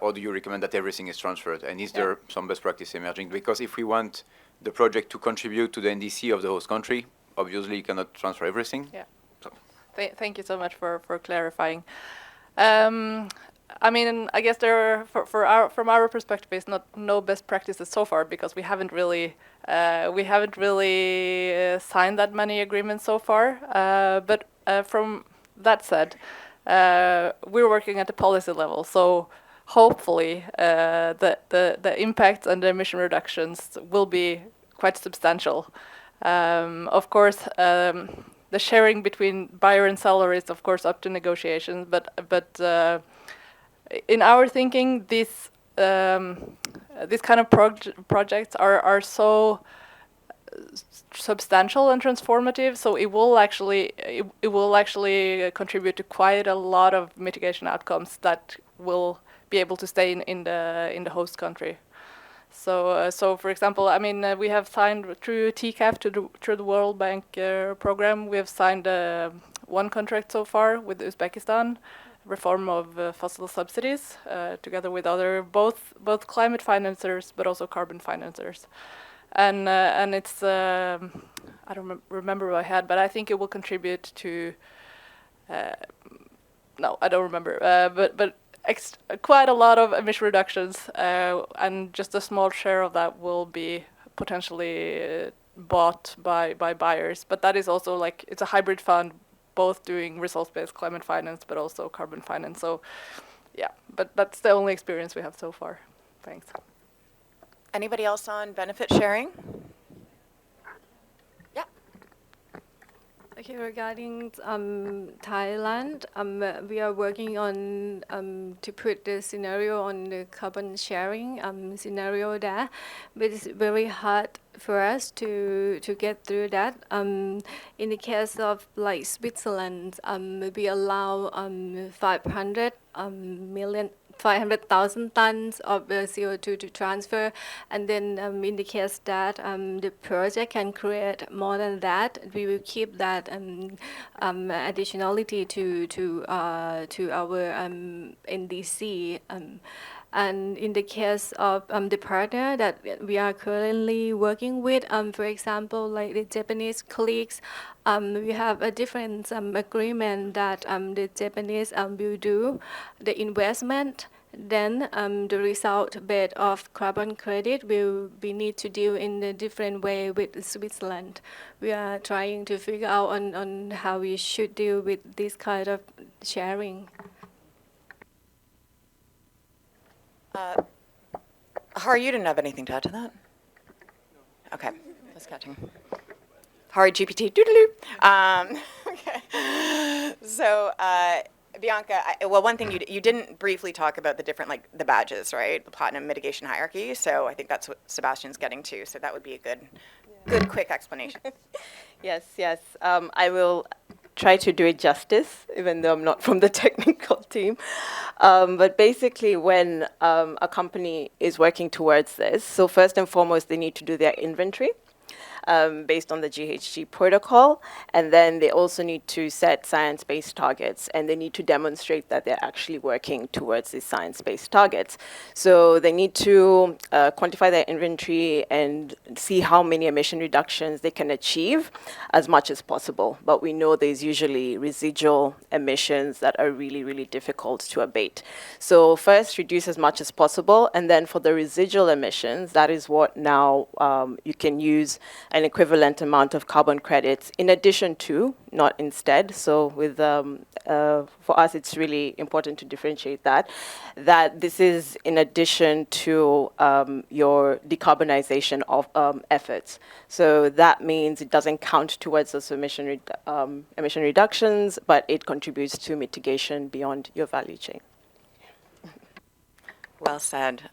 Speaker 7: or do you recommend that everything is transferred? And is there some best practice emerging? Because if we want the project to contribute to the NDC of the host country, obviously you cannot transfer everything.
Speaker 2: Yeah. Thank you so much for clarifying. I mean, I guess there are, from our perspective, it's no best practices so far because we haven't really signed that many agreements so far. But from that said, we're working at the policy level, so hopefully the impact and the emission reductions will be quite substantial. Of course, the sharing between buyer and seller is of course up to negotiations, but in our thinking, these kind of projects are so substantial and transformative, so it will actually contribute to quite a lot of mitigation outcomes that will be able to stay in the host country. So for example, I mean, we have signed through TCAF, through the World Bank program, we have signed one contract so far with Uzbekistan, reform of fossil subsidies, together with other both climate financiers but also carbon financiers, and it's I don't remember what I had, but I think it will contribute to no, I don't remember, but quite a lot of emission reductions, and just a small share of that will be potentially bought by buyers. But that is also like, it's a hybrid fund, both doing results-based climate finance but also carbon finance. So yeah, but that's the only experience we have so far. Thanks.
Speaker 1: Anybody else on benefit sharing? Yeah.
Speaker 3: Okay, regarding Thailand, we are working on to put the scenario on the carbon sharing scenario there, but it's very hard for us to get through that. In the case of like Switzerland, we allow 500,000 tons of CO2 to transfer, and then in the case that the project can create more than that, we will keep that additionality to our NDC. And in the case of the partner that we are currently working with, for example, like the Japanese colleagues, we have a different agreement that the Japanese will do the investment. Then the result bed of carbon credit will be need to deal in a different way with Switzerland. We are trying to figure out on how we should deal with this kind of sharing.
Speaker 1: Hari, you didn't have anything to add to that? Okay, just catching. Hari GPT, doodaloo. Okay. So, Bianca, well, one thing you didn't briefly talk about the different, like, the badges, right? The platinum mitigation hierarchy. So I think that's what Sebastian's getting to. So that would be a good, quick explanation.
Speaker 5: Yes. I will try to do it justice, even though I'm not from the technical team. But basically, when a company is working towards this, so first and foremost, they need to do their inventory based on the GHG protocol, and then they also need to set science-based targets, and they need to demonstrate that they're actually working towards these science-based targets. So they need to quantify their inventory and see how many emission reductions they can achieve as much as possible. But we know there's usually residual emissions that are really, really difficult to abate. So first, reduce as much as possible, and then for the residual emissions, that is what now you can use an equivalent amount of carbon credits in addition to, not instead. So with for us, it's really important to differentiate that this is in addition to your decarbonization of efforts. So that means it doesn't count towards those emission reductions, but it contributes to mitigation beyond your value chain.
Speaker 1: Well said.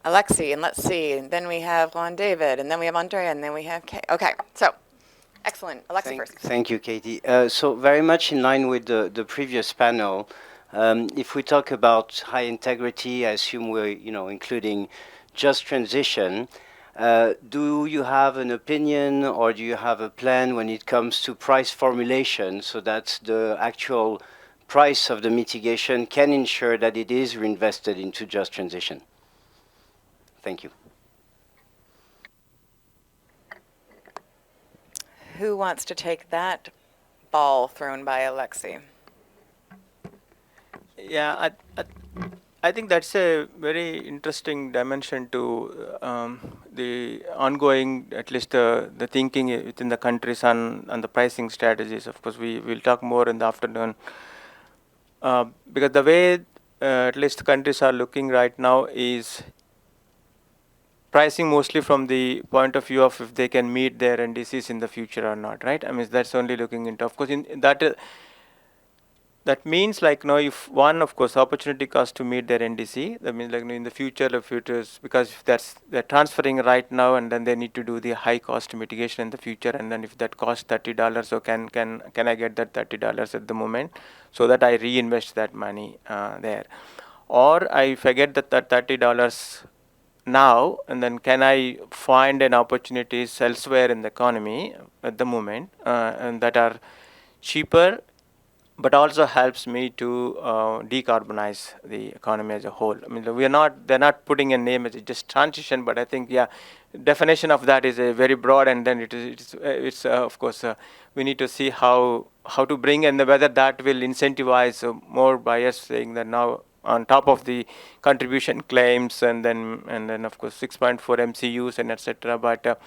Speaker 1: Alexi, and let's see, and then we have Juan David, and then we have Andrea, and then we have Kay. Okay, so, excellent. Alexi first.
Speaker 8: Thank you, Katie. So very much in line with the previous panel, if we talk about high integrity, I assume we're including just transition. Do you have an opinion or do you have a plan when it comes to price formulation so that the actual price of the mitigation can ensure that it is reinvested into just transition? Thank you.
Speaker 1: Who wants to take that ball thrown by Alexi?
Speaker 6: Yeah, I think that's a very interesting dimension to the ongoing, at least the thinking within the countries on the pricing strategies. Of course, we will talk more in the afternoon. Because the way at least countries are looking right now is pricing mostly from the point of view of if they can meet their NDCs in the future or not, right? I mean, that's only looking into, of course, in that that means like if one, of course, opportunity cost to meet their NDC, that means like in the future, because if they're transferring right now and then they need to do the high cost mitigation in the future, and then if that costs $30, so can I get that $30 at the moment so that I reinvest that money there, or if I get that $30 now, and then can I find an opportunities elsewhere in the economy at the moment and that are cheaper, but also helps me to decarbonize the economy as a whole. I mean, they're not putting a name as just transition, but I think, yeah, definition of that is a very broad, and then it's of course, we need to see how to bring and whether that will incentivize more buyers, saying that now on top of the contribution claims and then of course 6.4 MCUs and etc. But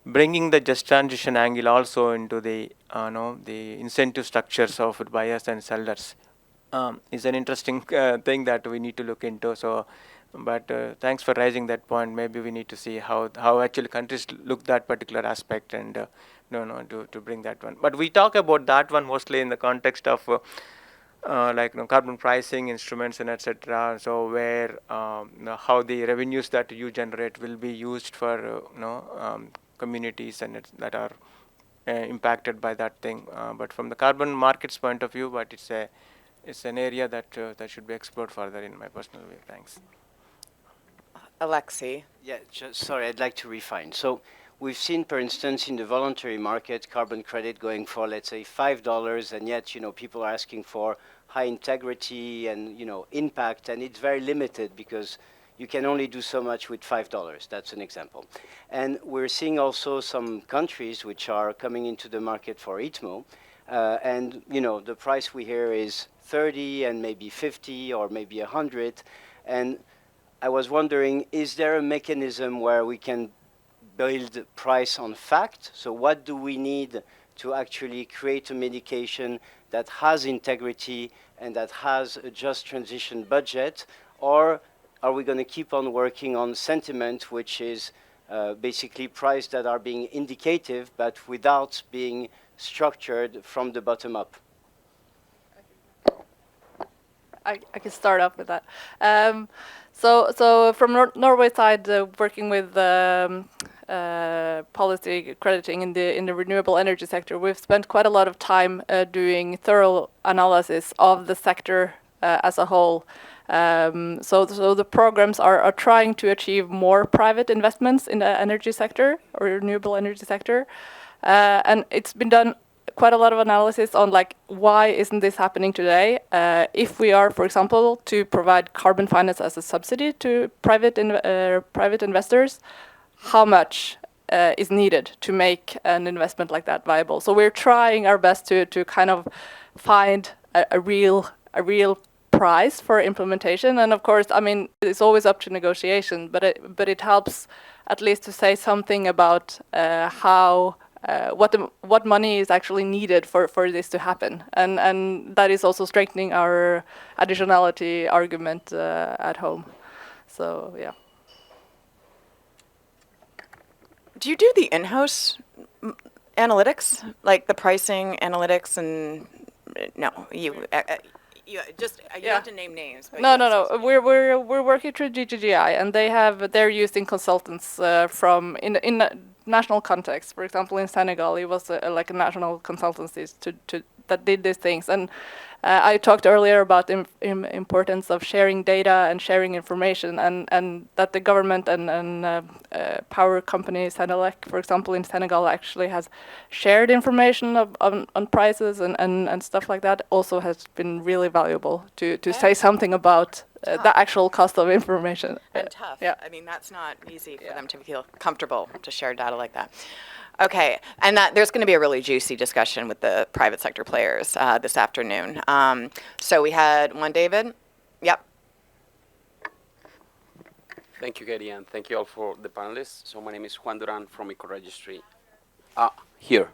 Speaker 6: bringing the just transition angle also into the the incentive structures of buyers and sellers is an interesting thing that we need to look into. So, but thanks for raising that point. Maybe we need to see how actually countries look that particular aspect and to bring that one. But we talk about that one mostly in the context of like carbon pricing instruments and etc. So where how the revenues that you generate will be used for communities and that are impacted by that thing. But from the carbon markets point of view, but it's an area that should be explored further in my personal view. Thanks.
Speaker 1: Alexi.
Speaker 8: Yeah, sorry, I'd like to refine. So we've seen, for instance, in the voluntary market, carbon credit going for, let's say, $5, and yet, people are asking for high integrity and, impact, and it's very limited because you can only do so much with $5. That's an example. And we're seeing also some countries which are coming into the market for ITMO, and, the price we hear is 30 and maybe 50 or maybe 100. And I was wondering, is there a mechanism where we can build price on fact? So what do we need to actually create a medication that has integrity and that has a just transition budget? Or are we going to keep on working on sentiment, which is basically price that are being indicative but without being structured from the bottom up?
Speaker 2: I can start off with that. So from Norway side, working with policy crediting in the renewable energy sector, we've spent quite a lot of time doing thorough analysis of the sector as a whole. So the programs are trying to achieve more private investments in the energy sector or renewable energy sector, and it's been done quite a lot of analysis on like why isn't this happening today? If we are, for example, to provide carbon finance as a subsidy to private investors, how much is needed to make an investment like that viable? So we're trying our best to kind of find a real price for implementation. And of course, I mean, it's always up to negotiation, but it helps at least to say something about how. What money is actually needed for this to happen, and that is also strengthening our additionality argument at home. So yeah.
Speaker 1: Do you do the in-house analytics, like the pricing analytics, and no, you You just you
Speaker 2: Yeah.
Speaker 1: have to name names. But
Speaker 2: No,
Speaker 1: yes,
Speaker 2: no,
Speaker 1: yes.
Speaker 2: no. We're working through GGGI, and they're using consultants from in a national context. For example, in Senegal, it was like a national consultancies to that did these things. And I talked earlier about the importance of sharing data and sharing information, and that the government and power company Senelec, for example, in Senegal, actually has shared information on prices and stuff like that. Also has been really valuable to say something about the actual cost of information.
Speaker 1: And tough.
Speaker 2: Yeah.
Speaker 1: I mean, that's not easy for
Speaker 2: Yeah.
Speaker 1: them to feel comfortable to share data like that. Okay, and that there's going to be a really juicy discussion with the private sector players this afternoon. So we had Juan David. Yep.
Speaker 9: Thank you, Katie, and thank you all for the panelists. So my name is Juan Duran from EcoRegistry. Here.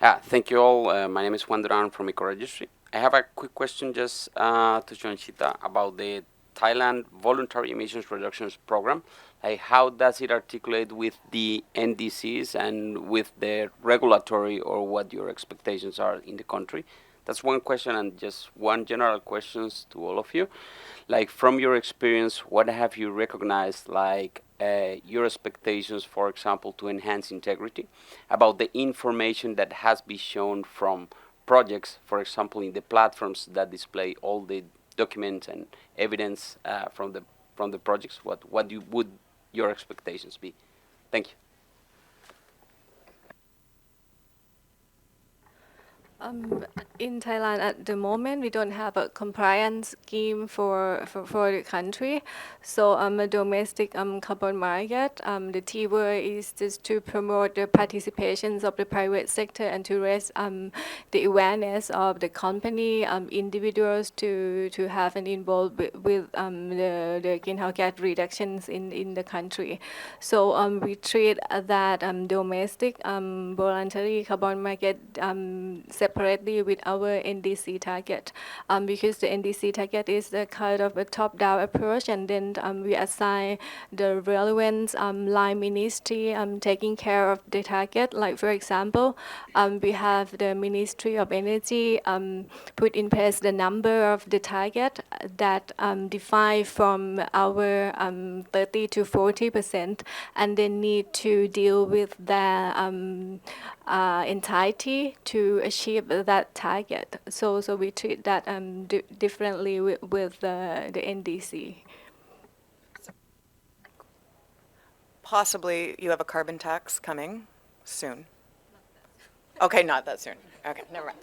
Speaker 9: Thank you all. My name is Juan Duran from EcoRegistry. I have a quick question just to Jonshita about the Thailand Voluntary Emissions Reductions Program. Like, how does it articulate with the NDCs and with the regulatory or what your expectations are in the country? That's one question, and just one general questions to all of you. Like, from your experience, what have you recognized, like, your expectations, for example, to enhance integrity, about the information that has been shown from projects, for example, in the platforms that display all the documents and evidence from the projects? What would your expectations be? Thank you.
Speaker 3: In Thailand at the moment, we don't have a compliance scheme for the country. So a domestic carbon market, the key word is just to promote the participations of the private sector and to raise the awareness of the company, individuals to have an involved with the greenhouse gas reductions in the country. So we treat that domestic voluntary carbon market separately with our NDC target, because the NDC target is a kind of a top-down approach, and then we assign the relevant line ministry taking care of the target. Like, for example, we have the Ministry of Energy put in place the number of the target that define from our 30 to 40%, and they need to deal with their entirety to achieve that target. So we treat that differently with the NDC.
Speaker 1: Possibly you have a carbon tax coming soon. Okay, not that soon. Okay, never mind.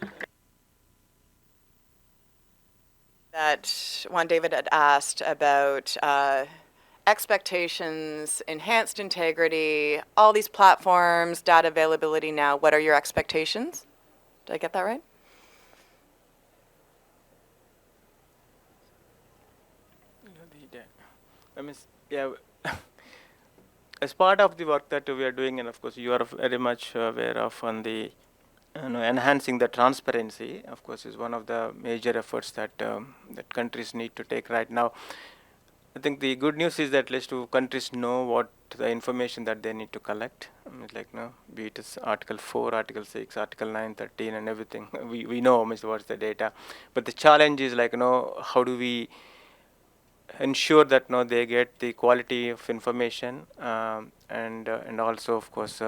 Speaker 1: That Juan David had asked about expectations, enhanced integrity, all these platforms, data availability now. What are your expectations? Did I get that right?
Speaker 6: I mean, yeah. As part of the work that we are doing, and of course you are very much aware of on the enhancing the transparency, of course, is one of the major efforts that that countries need to take right now. I think the good news is that at least countries know what the information that they need to collect. I mean, like, be it is Article 4, Article 6, Article 9, 13, and everything. We know what's the data, but the challenge is like, how do we ensure that they get the quality of information, and also, of course,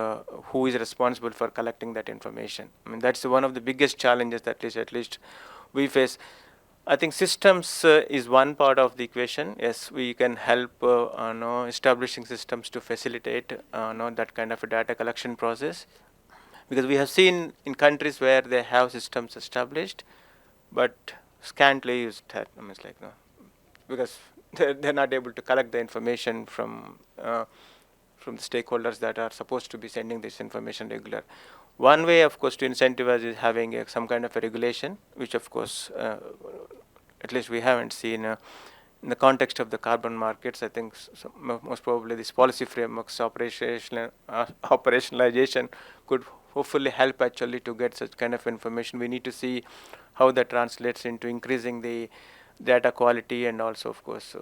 Speaker 6: who is responsible for collecting that information. I mean, that's one of the biggest challenges that at least we face. I think systems is one part of the equation. Yes, we can help establishing systems to facilitate that kind of a data collection process, because we have seen in countries where they have systems established, but scantily used. I mean, it's like, because they're not able to collect the information from the stakeholders that are supposed to be sending this information regular. One way, of course, to incentivize is having some kind of a regulation, which, of course, at least we haven't seen in the context of the carbon markets. I think most probably this policy frameworks operationalization could hopefully help actually to get such kind of information. We need to see how that translates into increasing the data quality, and also, of course,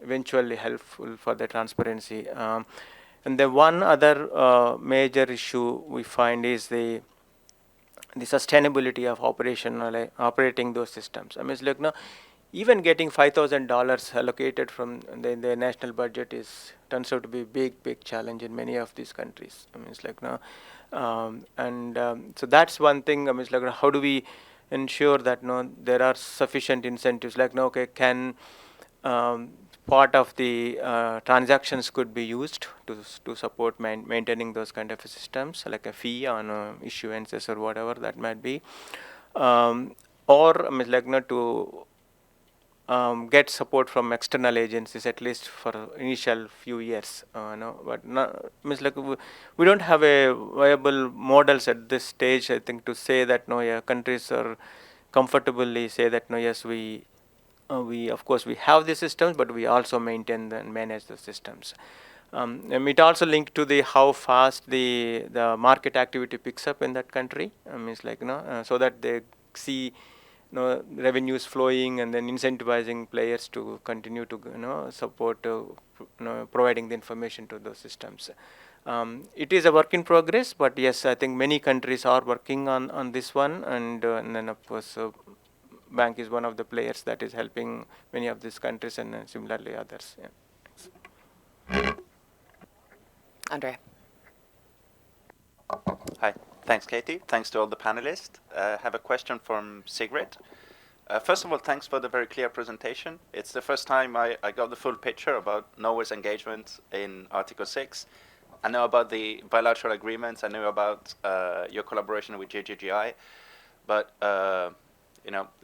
Speaker 6: eventually helpful for the transparency. And the one other major issue we find is the sustainability of operating those systems. I mean, it's like, even getting $5,000 allocated from the national budget turns out to be a big challenge in many of these countries. I mean, it's like no, so that's one thing. I mean, it's like how do we ensure that no there are sufficient incentives? Like no, okay, can part of the transactions could be used to support maintaining those kind of systems, like a fee on issuances or whatever that might be, or I mean, like not to get support from external agencies at least for initial few years. No, but means like we don't have a viable models at this stage. I think to say that no, yeah, countries are comfortably say that no, yes, we of course we have the systems, but we also maintain and manage the systems. And it also linked to the how fast the market activity picks up in that country. It's like so that they see revenues flowing and then incentivizing players to continue to support providing the information to those systems. It is a work in progress, but yes, I think many countries are working on this one, and then of course bank is one of the players that is helping many of these countries, and similarly others. Yeah.
Speaker 1: Andre.
Speaker 10: Hi. Thanks, Katie. Thanks to all the panelists. I have a question from Sigrid. First of all, thanks for the very clear presentation. It's the first time I got the full picture about Norway's engagement in Article 6. I know about the bilateral agreements. I know about your collaboration with JGGI. But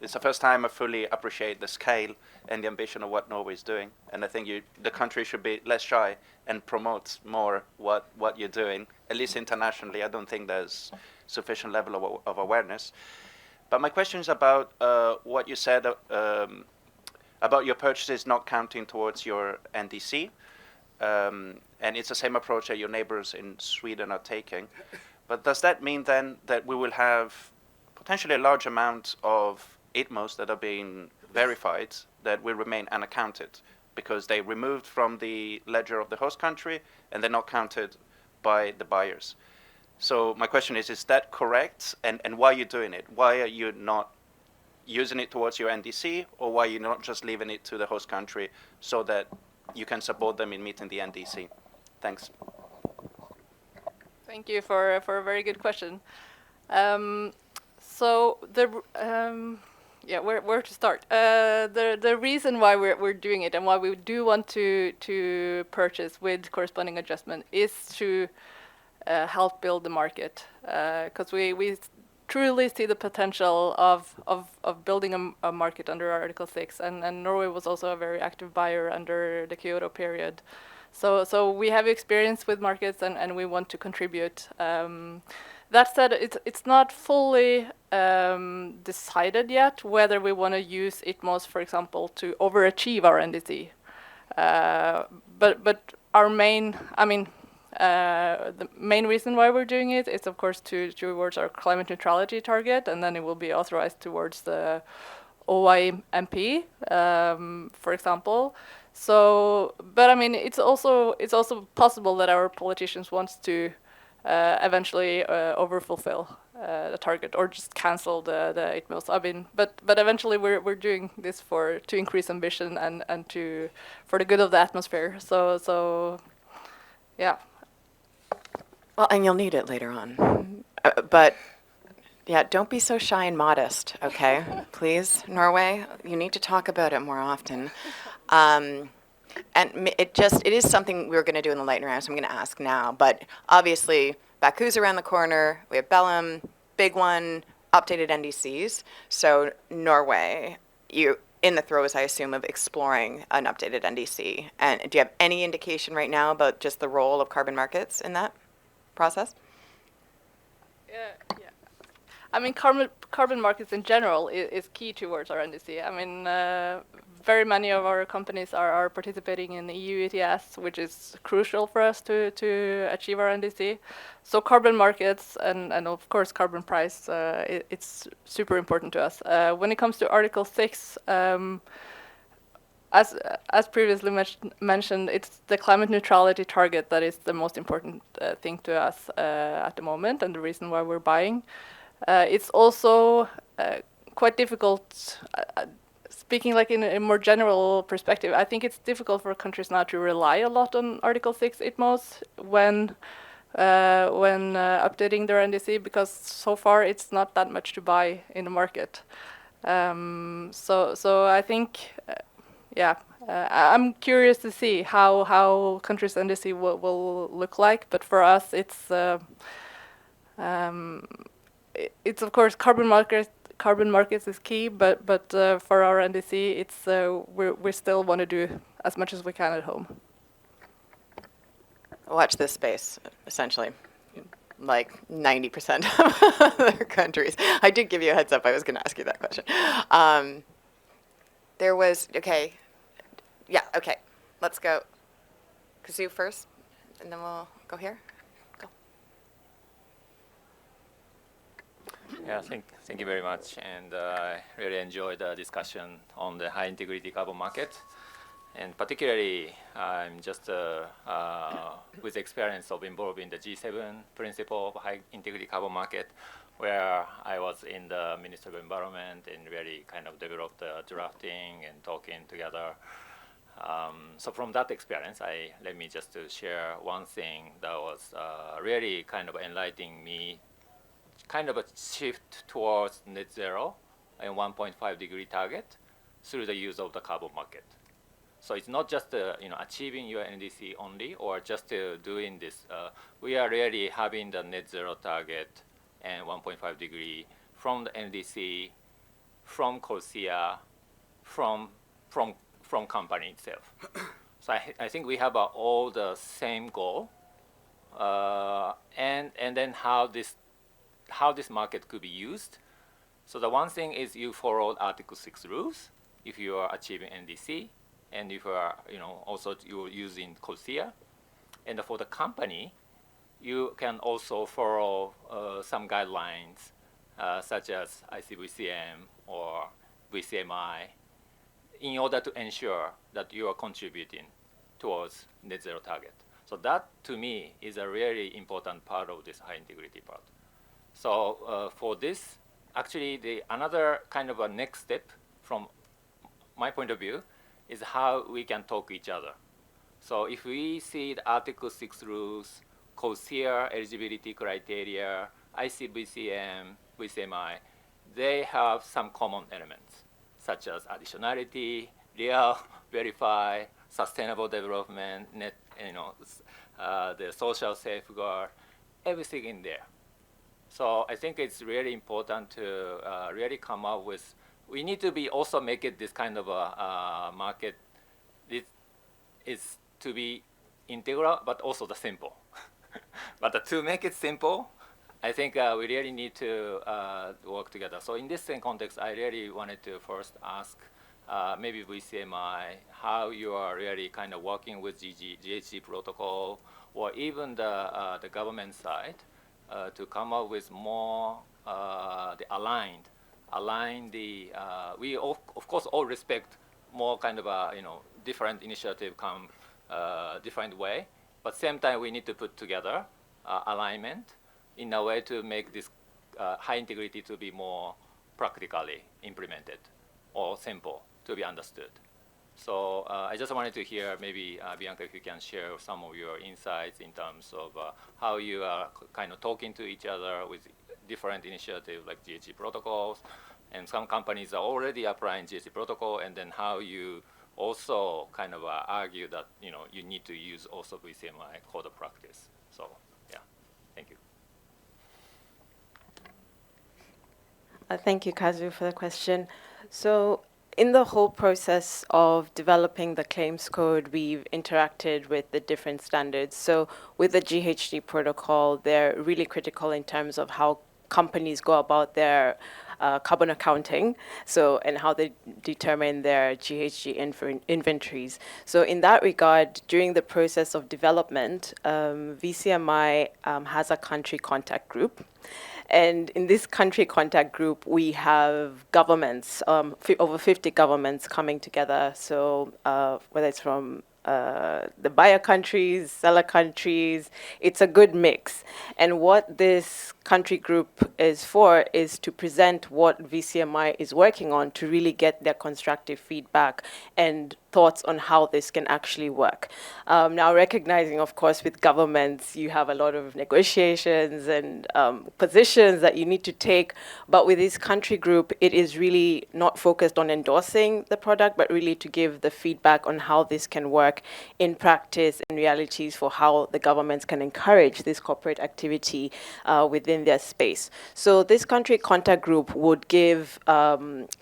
Speaker 10: it's the first time I fully appreciate the scale and the ambition of what Norway is doing. And I think the country should be less shy and promote more what you're doing, at least internationally. I don't think there's sufficient level of awareness. But my question is about what you said about your purchases not counting towards your NDC. And it's the same approach that your neighbors in Sweden are taking. But does that mean then that we will have potentially a large amount of ITMOs that are being verified that will remain unaccounted because they removed from the ledger of the host country and they're not counted by the buyers? So my question is that correct? And why are you doing it? Why are you not using it towards your NDC, or why are you not just leaving it to the host country so that you can support them in meeting the NDC? Thanks.
Speaker 2: Thank you for a very good question. So where to start? The reason why we're doing it and why we do want to purchase with corresponding adjustment is to help build the market, because we truly see the potential of building a market under Article 6, and Norway was also a very active buyer under the Kyoto period. So we have experience with markets, and we want to contribute. That said, it's not fully decided yet whether we want to use ITMOs, for example, to overachieve our NDC. But our main, the main reason why we're doing it is, of course, towards our climate neutrality target, and then it will be authorized towards the OIMP, for example. So, but it's also possible that our politicians want to eventually overfulfill the target, or just cancel the ITMOs. But eventually we're doing this to increase ambition and for the good of the atmosphere. So yeah.
Speaker 1: Well, and you'll need it later on. But yeah, don't be so shy and modest, okay? Please, Norway, you need to talk about it more often. And it is something we're going to do in the lightning round, so I'm going to ask now. But obviously, Baku's around the corner. We have Bellum, big one, updated NDCs. So Norway, you in the throes, I assume, of exploring an updated NDC. And do you have any indication right now about just the role of carbon markets in that process?
Speaker 2: Yeah. Carbon markets in general is key towards our NDC. Very many of our companies are participating in the EU ETS, which is crucial for us to achieve our NDC. So carbon markets and of course carbon price, it's super important to us. When it comes to Article 6, as previously mentioned, it's the climate neutrality target that is the most important thing to us at the moment, and the reason why we're buying. It's also quite difficult. speaking like in a more general perspective, I think it's difficult for countries now to rely a lot on Article 6 ITMOs when updating their NDC, because so far it's not that much to buy in the market. So I think, I'm curious to see how countries' NDC will look like. But for us, it's of course carbon markets is key. But for our NDC, it's we still want to do as much as we can at home.
Speaker 1: Watch this space, essentially. Like 90% of other countries. I did give you a heads up. I was going to ask you that question. There was, okay. Yeah, okay. Let's go. Kazoo first, and then we'll go here. Go.
Speaker 11: Yeah, thank you very much. And I really enjoyed the discussion on the high integrity carbon market. And particularly, I'm just with experience of involved in the G7 principle of high integrity carbon market, where I was in the Ministry of Environment and really kind of developed the drafting and talking together. So from that experience, let me just to share one thing that was really kind of enlightening me, kind of a shift towards net zero and 1.5 degree target through the use of the carbon market. So it's not just achieving your NDC only, or just doing this. We are really having the net zero target and 1.5 degree from the NDC, from CORSIA, from company itself. So I think we have all the same goal, and then how this market could be used. So the one thing is you follow Article 6 rules if you are achieving NDC. And if also you're using CORSIA, and for the company, you can also follow some guidelines such as ICVCM or VCMI in order to ensure that you are contributing towards net zero target. So that, to me, is a really important part of this high integrity part. So for this, actually, another kind of a next step from my point of view is how we can talk to each other. So if we see the Article 6 rules, CORSIA eligibility criteria, ICVCM, VCMI, they have some common elements, such as additionality, real, verify, sustainable development, net, the social safeguard, everything in there. So I think it's really important to really come up with. We need to also make it this kind of a market. It is to be integral, but also the simple. But to make it simple, I think we really need to work together. So in this same context, I really wanted to first ask maybe VCMI how you are really kind of working with GHG protocol, or even the government side to come up with more the aligned. We of course all respect more kind of a different initiative come different way, but same time we need to put together alignment in a way to make this high integrity to be more practically implemented or simple to be understood. So I just wanted to hear maybe Bianca, if you can share some of your insights in terms of how you are kind of talking to each other with different initiatives like GHG protocols, and some companies are already applying GHG protocol, and then how you also kind of argue that you need to use also VCMI code of practice. So yeah, thank you.
Speaker 5: Thank you, Kazu, for the question. So in the whole process of developing the claims code, we've interacted with the different standards. So with the GHG protocol, they're really critical in terms of how companies go about their carbon accounting, and how they determine their GHG inventories. So in that regard, during the process of development, VCMI has a country contact group. And in this country contact group, we have governments, over 50 governments coming together. So whether it's from the buyer countries, seller countries, it's a good mix. And what this country group is for is to present what VCMI is working on to really get their constructive feedback and thoughts on how this can actually work. Now, recognizing, of course, with governments, you have a lot of negotiations and positions that you need to take. But with this country group, it is really not focused on endorsing the product, but really to give the feedback on how this can work in practice and realities for how the governments can encourage this corporate activity within their space. So this country contact group would give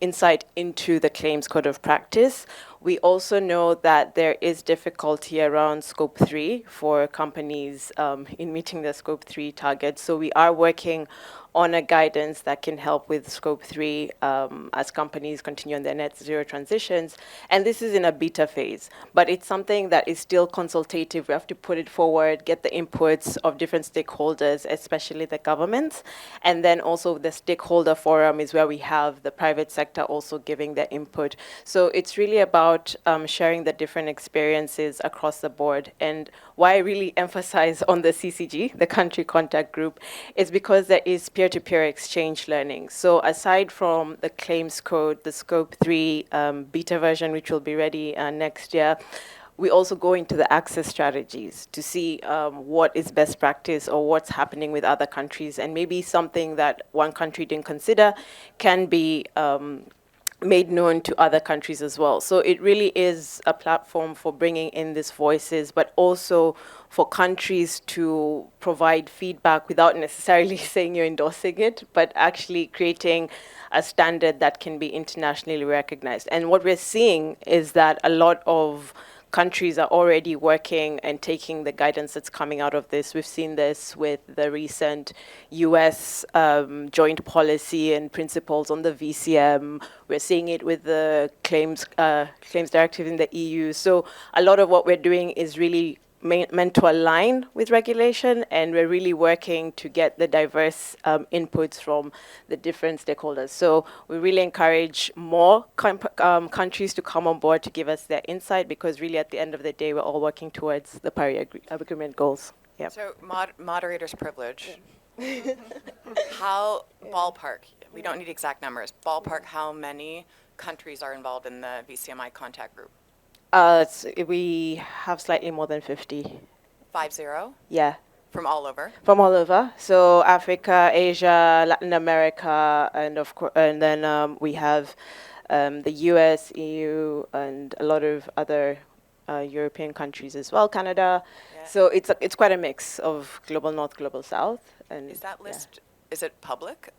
Speaker 5: insight into the claims code of practice. We also know that there is difficulty around Scope 3 for companies in meeting their Scope 3 targets. So we are working on a guidance that can help with Scope 3 as companies continue on their net zero transitions. And this is in a beta phase, but it's something that is still consultative. We have to put it forward, get the inputs of different stakeholders, especially the governments. And then also the stakeholder forum is where we have the private sector also giving their input. So it's really about sharing the different experiences across the board. And why I really emphasize on the CCG, the country contact group, is because there is peer-to-peer exchange learning. So aside from the claims code, the Scope 3 beta version, which will be ready next year, we also go into the access strategies to see what is best practice or what's happening with other countries, and maybe something that one country didn't consider can be made known to other countries as well. So it really is a platform for bringing in these voices, but also for countries to provide feedback without necessarily saying you're endorsing it, but actually creating a standard that can be internationally recognized. And what we're seeing is that a lot of countries are already working and taking the guidance that's coming out of this. We've seen this with the recent US joint policy and principles on the VCM. We're seeing it with the claims directive in the EU. So a lot of what we're doing is really meant to align with regulation, and we're really working to get the diverse inputs from the different stakeholders. So we really encourage more countries to come on board to give us their insight, because really at the end of the day, we're all working towards the Paris Agreement goals. Yep.
Speaker 1: So moderator's privilege. How, ballpark, we don't need exact numbers, ballpark how many countries are involved in the VCMI contact group?
Speaker 5: We have slightly more than 50.
Speaker 1: 50?
Speaker 5: Yeah.
Speaker 1: From all over?
Speaker 5: From all over. So Africa, Asia, Latin America, and of course, and then we have the US, EU, and a lot of other European countries as well, Canada.
Speaker 1: Yeah.
Speaker 5: So it's quite a mix of global north, global south. And
Speaker 1: Is that list, is it public?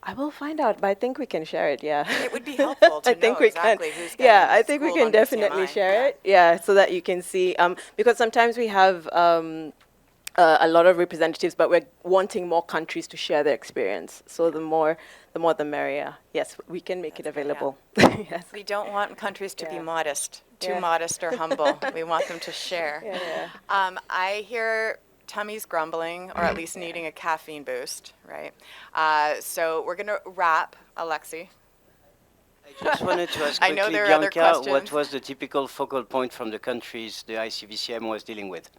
Speaker 5: I will find out, but I think we can share it, yeah.
Speaker 1: It would be helpful to
Speaker 5: I think
Speaker 1: know
Speaker 5: we
Speaker 1: exactly
Speaker 5: can.
Speaker 1: who's getting
Speaker 5: Yeah, I think we
Speaker 1: schooled
Speaker 5: can
Speaker 1: on
Speaker 5: definitely
Speaker 1: VCMI.
Speaker 5: share it, yeah, so that you can see, because sometimes we have a lot of representatives, but we're wanting more countries to share their experience. So the more the merrier. Yes, we can make it available. Yes.
Speaker 1: We don't want countries to be
Speaker 5: Yeah.
Speaker 1: modest, too
Speaker 5: Yeah.
Speaker 1: modest or humble. We want them to share.
Speaker 5: Yeah.
Speaker 1: I hear tummies grumbling, or at least needing a caffeine boost, right? So we're going to wrap, Alexi.
Speaker 8: I just wanted to ask
Speaker 1: I
Speaker 8: quickly,
Speaker 1: know there are other
Speaker 8: Bianca, what
Speaker 1: questions.
Speaker 8: was the typical focal point from the countries the ICVCM was dealing with?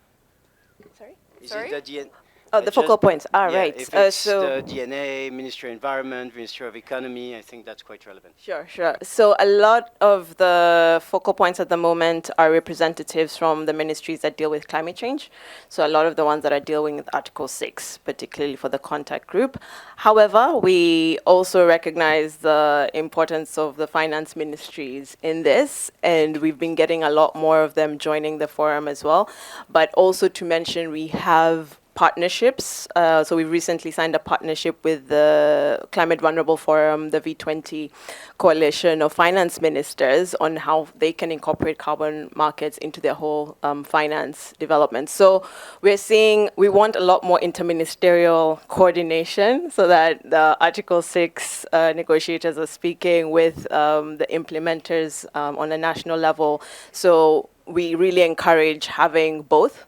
Speaker 5: Sorry?
Speaker 8: Is
Speaker 1: Sorry?
Speaker 8: it the
Speaker 5: Oh, the focal points.
Speaker 8: yeah,
Speaker 5: Right.
Speaker 8: If it's
Speaker 5: So
Speaker 8: the DNA, Ministry of Environment, Ministry of Economy, I think that's quite relevant.
Speaker 5: Sure. So a lot of the focal points at the moment are representatives from the ministries that deal with climate change. So a lot of the ones that are dealing with Article 6, particularly for the contact group. However, we also recognize the importance of the finance ministries in this, and we've been getting a lot more of them joining the forum as well. But also to mention, we have partnerships. So we recently signed a partnership with the Climate Vulnerable Forum, the V20 Coalition of Finance Ministers, on how they can incorporate carbon markets into their whole finance development. So we're seeing, we want a lot more interministerial coordination so that the Article 6 negotiators are speaking with the implementers on a national level. So we really encourage having both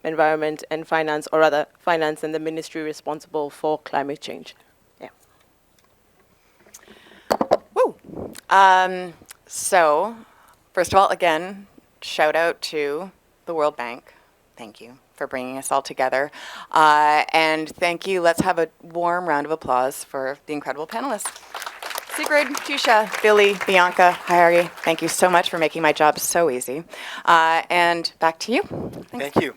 Speaker 5: environment and finance, or rather finance and the ministry responsible for climate change. Yeah.
Speaker 1: Woo! So, first of all, again, shout out to the World Bank Thank you for bringing us all together. And thank you. Let's have a warm round of applause for the incredible panelists. Sigrid, Tusha, Billy, Bianca, Harry, thank you so much for making my job so easy. And back to you. Thanks.
Speaker 12: Thank you.